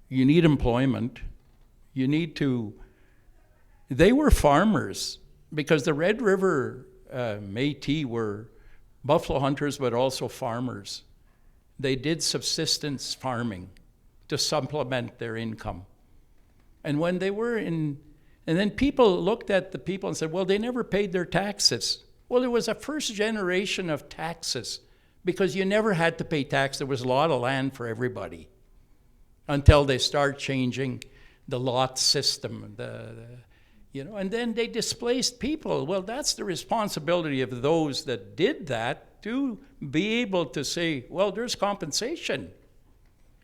You need employment. They were farmers. Because the Red River Métis were buffalo hunters, but also farmers. They did subsistence farming to supplement their income. And when they were and then people looked at the people and said, well, they never paid their taxes. Well, there was a first generation of taxes because you never had to pay tax. There was a lot of land for everybody until they start changing the lot system, and then they displaced people. Well, that's the responsibility of those that did that to be able to say, well, there's compensation.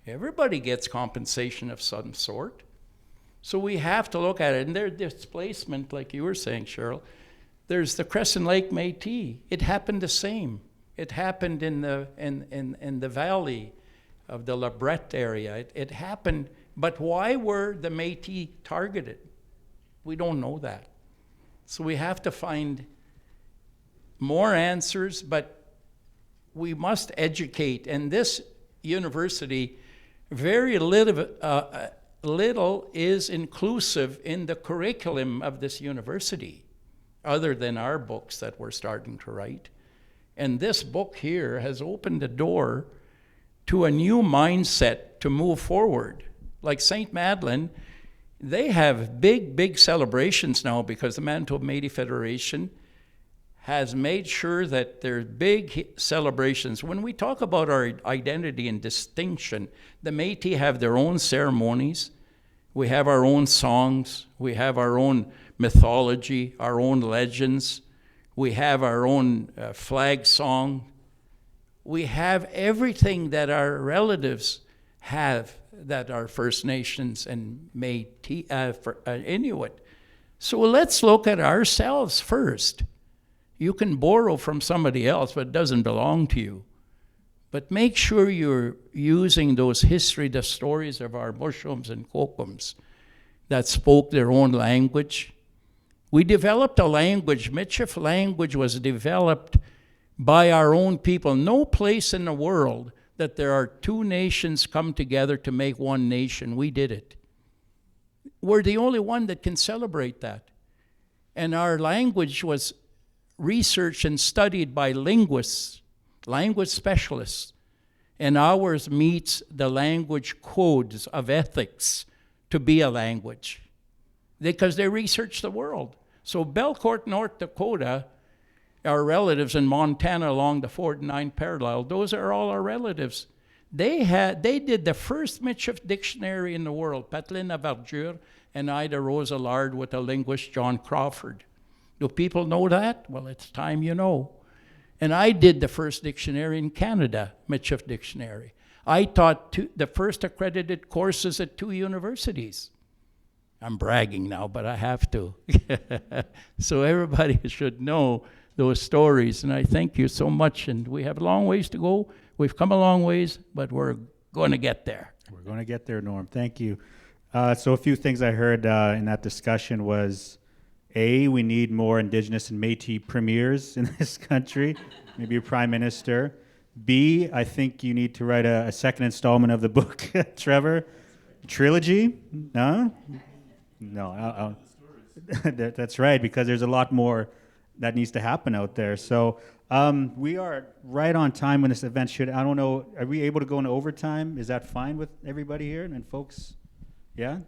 Everybody gets compensation of some sort. So we have to look at it. And their displacement, like you were saying, Cheryl, there's the Crescent Lake Métis. It happened the same. It happened in the valley of the La Brette area. It happened, but why were the Métis targeted? We don't know that. So we have to find more answers, but we must educate. And this university, very little is inclusive in the curriculum of this university, other than our books that we're starting to write. And this book here has opened the door to a new mindset to move forward. Like St. Madeleine, they have big celebrations now because the Manitoba Métis Federation has made sure that there's big celebrations. When we talk about our identity and distinction, the Métis have their own ceremonies. We have our own songs. We have our own mythology, our own legends. We have our own flag song. We have everything that our relatives have that are First Nations and Métis, Inuit. So let's look at ourselves first. You can borrow from somebody else, but it doesn't belong to you. But make sure you're using those the stories of our Mushums and Kokums that spoke their own language. We developed a language. Michif language was developed by our own people. No place in the world that there are two nations come together to make one nation. We did it. We're the only one that can celebrate that. And our language was researched and studied by linguists, language specialists. And ours meets the language codes of ethics to be a language because they research the world. So Belcourt, North Dakota, our relatives in Montana along the 49 parallel, those are all our relatives. They did the first Michif dictionary in the world, Patelina Verdure and Ida Rosa Lard with the linguist John Crawford. Do people know that? Well, it's time you know. And I did the first dictionary in Canada, Michif Dictionary. I taught the first accredited courses at 2 universities. I'm bragging now, but I have to. So everybody should know those stories, and I thank you so much. And we have a long ways to go. We've come a long ways, but we're going to get there. We're going to get there, Norm. Thank you. So a few things I heard in that discussion was, A, we need more Indigenous and Métis premiers in this country, maybe a prime minister. B, I think you need to write a second installment of the book, Trevor. Trilogy? No? No, that's right, because there's a lot more that needs to happen out there. So we are right on time when this event should. I don't know, are we able to go into overtime? Is that fine with everybody here and folks? Yeah?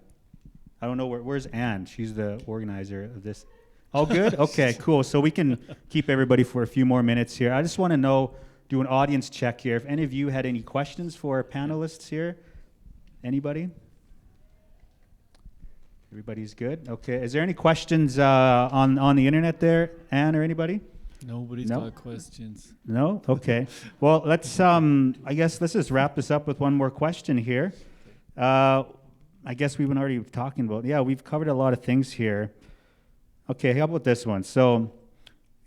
I don't know, where's Ann? She's the organizer of this. All good? Okay, cool. So we can keep everybody for a few more minutes here. I just want to know, do an audience check here. If any of you had any questions for our panelists here? Anybody? Everybody's good? Okay. Is there any questions on the internet there, Anne, or anybody? Nobody's got questions. No? Okay. Well, let's, I guess let's just wrap this up with one more question here. I guess we've been already talking about, yeah, we've covered a lot of things here. Okay, how about this one? So,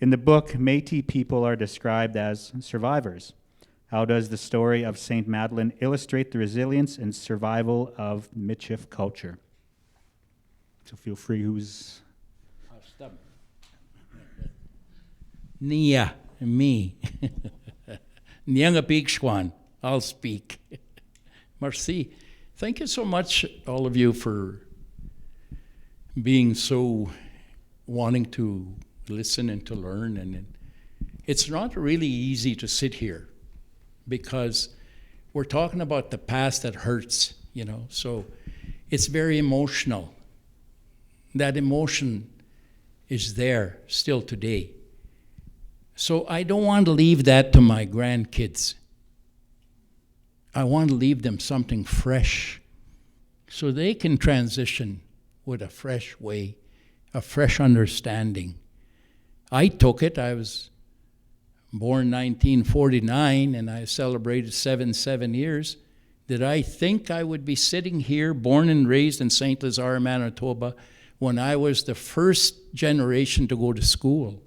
in the book, Métis people are described as survivors. How does the story of St. Madeleine illustrate the resilience and survival of Michif culture? So feel free, who's... Nia, me. Nyanga Bigshwan, I'll speak. Merci. Thank you so much, all of you, for being so wanting to listen and to learn. And it's not really easy to sit here because we're talking about the past that hurts, you know, so it's very emotional. That emotion is there still today. So I don't want to leave that to my grandkids. I want to leave them something fresh so they can transition with a fresh way, a fresh understanding. I took it. I was born 1949 and I celebrated 7 years. Did I think I would be sitting here, born and raised in St. Lazare, Manitoba, when I was the first generation to go to school?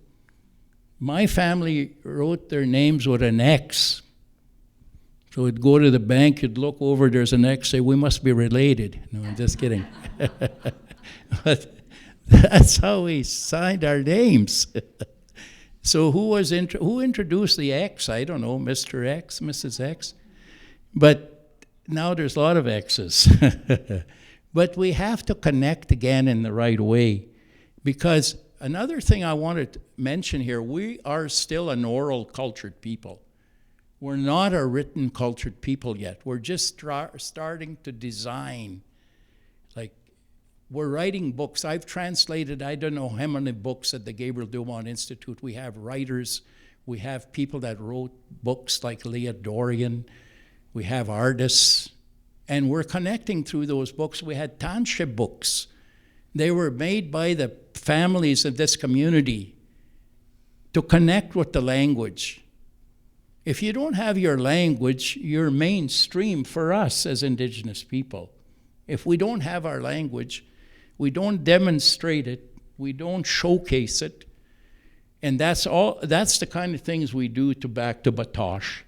My family wrote their names with an X. So we'd go to the bank, you'd look over, there's an X, say, we must be related. No, I'm just kidding. But that's how we signed our names. So who introduced the X? I don't know, Mr. X, Mrs. X. But now there's a lot of X's. But we have to connect again in the right way. Because another thing I wanted to mention here, we are still an oral cultured people. We're not a written cultured people yet. We're just starting to design. Like, we're writing books. I've translated, I don't know how many books at the Gabriel Dumont Institute. We have writers. We have people that wrote books like Leah Dorian. We have artists. And we're connecting through those books. We had township books. They were made by the families of this community to connect with the language. If you don't have your language, you're mainstream for us as Indigenous people. If we don't have our language, we don't demonstrate it, we don't showcase it, and that's the kind of things we do to back to Batoche.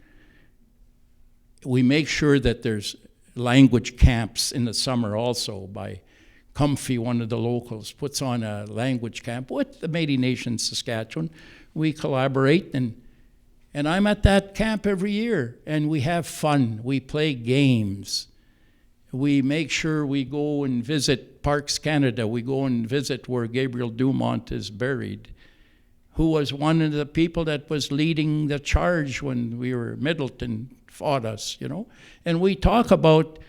We make sure that there's language camps in the summer also by Comfy, one of the locals, puts on a language camp with the Métis Nation Saskatchewan. We collaborate, and I'm at that camp every year, and we have fun. We play games. We make sure we go and visit Parks Canada. We go and visit where Gabriel Dumont is buried, who was one of the people that was leading the charge when we were Middleton fought us, you know. And we talk about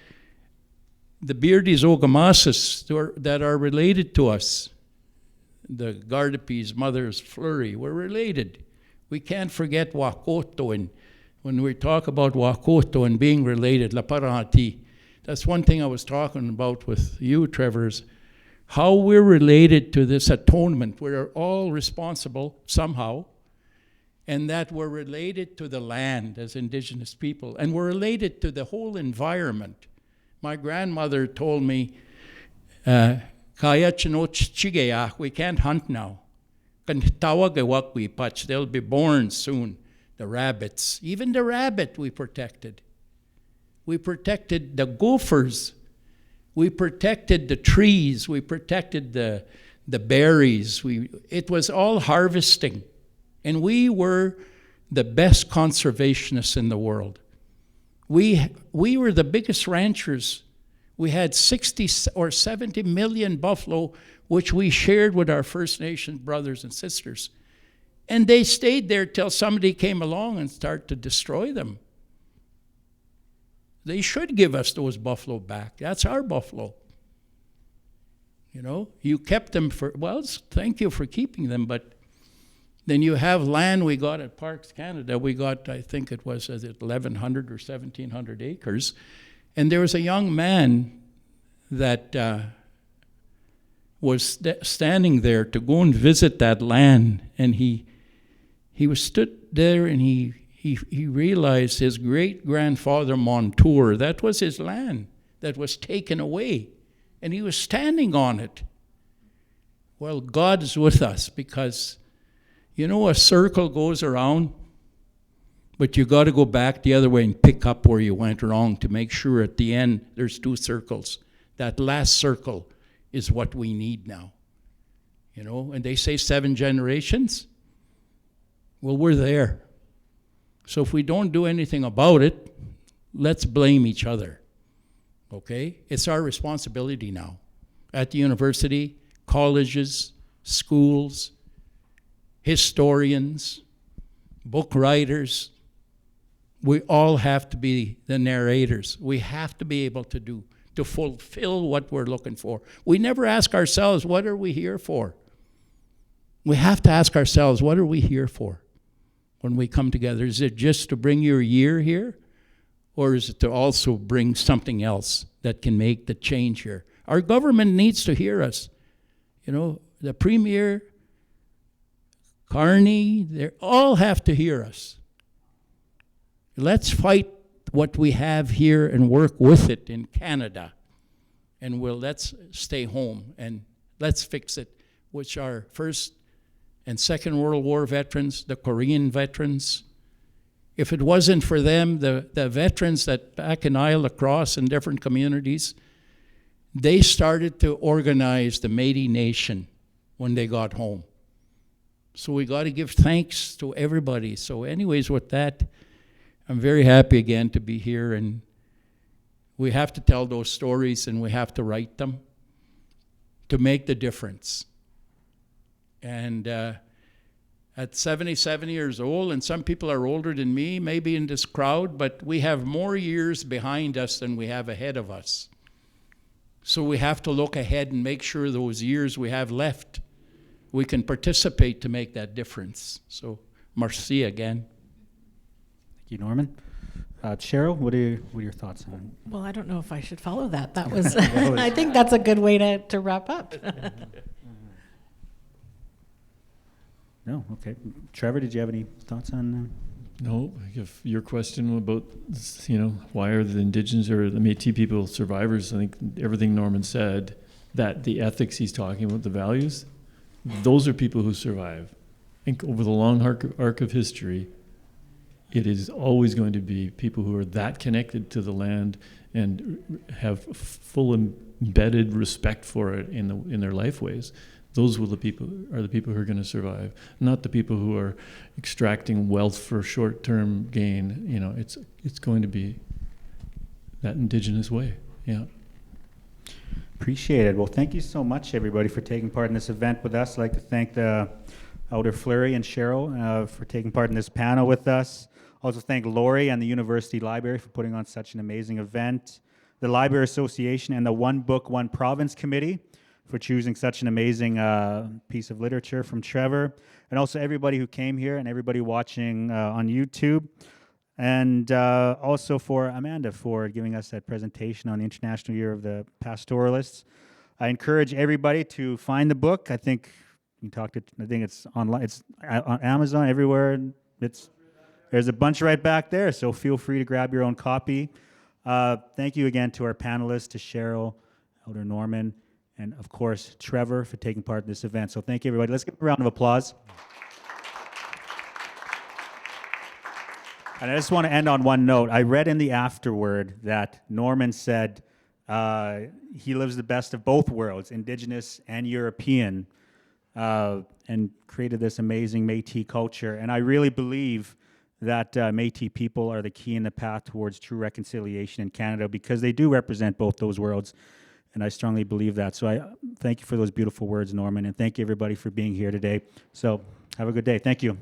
the Beardies Ogamasis that are related to us. The Gardapi's mother's Fleury were related. We can't forget Wakoto, and when we talk about Wakoto and being related, La Parentie, that's one thing I was talking about with you, Trevor, is how we're related to this atonement. We're all responsible somehow, and that we're related to the land as Indigenous people, and we're related to the whole environment. My grandmother told me, Kaya chinochigeya, we can't hunt now. They'll be born soon, the rabbits. Even the rabbit we protected. We protected the gophers. We protected the trees. We protected the berries. It was all harvesting. And we were the best conservationists in the world. We were the biggest ranchers. We had 60 or 70 million buffalo, which we shared with our First Nation brothers and sisters. And they stayed there till somebody came along and started to destroy them. They should give us those buffalo back. That's our buffalo. You know, you kept them for, well, thank you for keeping them, but then you have land we got at Parks Canada. We got, I think it was 1,100 or 1,700 acres. And there was a young man that was standing there to go and visit that land. And he was stood there and he realized his great-grandfather Montour, that was his land that was taken away. And he was standing on it. Well, God is with us because, you know, a circle goes around, but you got to go back the other way and pick up where you went wrong to make sure at the end there's 2 circles. That last circle is what we need now. You know, and they say 7 generations. Well, we're there. So if we don't do anything about it, let's blame each other. Okay? It's our responsibility now. At the university, colleges, schools, historians, book writers, we all have to be the narrators. We have to be able to fulfill what we're looking for. We never ask ourselves, what are we here for? We have to ask ourselves, what are we here for when we come together? Is it just to bring your year here? Or is it to also bring something else that can make the change here? Our government needs to hear us. You know, the Premier, Carney, they all have to hear us. Let's fight what we have here and work with it in Canada. And let's stay home and let's fix it, which are First and Second World War veterans, the Korean veterans. If it wasn't for them, the veterans that back in Isle Lacrosse and different communities, they started to organize the Métis Nation when they got home. So we got to give thanks to everybody. So anyways, with that, I'm very happy again to be here, and we have to tell those stories and we have to write them to make the difference. And at 77 years old, and some people are older than me, maybe in this crowd, but we have more years behind us than we have ahead of us. So we have to look ahead and make sure those years we have left, we can participate to make that difference. So, merci again. Thank you, Norman. Cheryl, what are your thoughts on it? Well, I don't know if I should follow that. That was, I think that's a good way to wrap up. No, okay. Trevor, did you have any thoughts on No, if your question about, you know, why are the Indigenous or the Métis people survivors, I think everything Norman said, that the ethics he's talking about, the values, those are people who survive. I think over the long arc of history, it is always going to be people who are that connected to the land and have full embedded respect for it in their lifeways. Those are the people who are going to survive, not the people who are extracting wealth for short-term gain. You know, it's going to be that Indigenous way. Yeah. Appreciate it. Well, thank you so much, everybody, for taking part in this event with us. I'd like to thank the Elder Fleury and Cheryl for taking part in this panel with us. Also thank Lori and the University Library for putting on such an amazing event. The Library Association and the One Book, One Province Committee for choosing such an amazing piece of literature from Trevor. And also everybody who came here and everybody watching on YouTube. And also for Amanda for giving us that presentation on the International Year of the Pastoralists. I encourage everybody to find the book. I think it's online. It's on Amazon everywhere. There's a bunch right back there, so feel free to grab your own copy. Thank you again to our panelists, to Cheryl, Elder Norman, and of course, Trevor for taking part in this event. So thank you, everybody. Let's give a round of applause. And I just want to end on one note. I read in the afterword that Norman said he lives the best of both worlds, Indigenous and European, and created this amazing Métis culture. And I really believe that Métis people are the key in the path towards true reconciliation in Canada, because they do represent both those worlds, and I strongly believe that. So I thank you for those beautiful words, Norman, and thank you everybody for being here today. So have a good day. Thank you.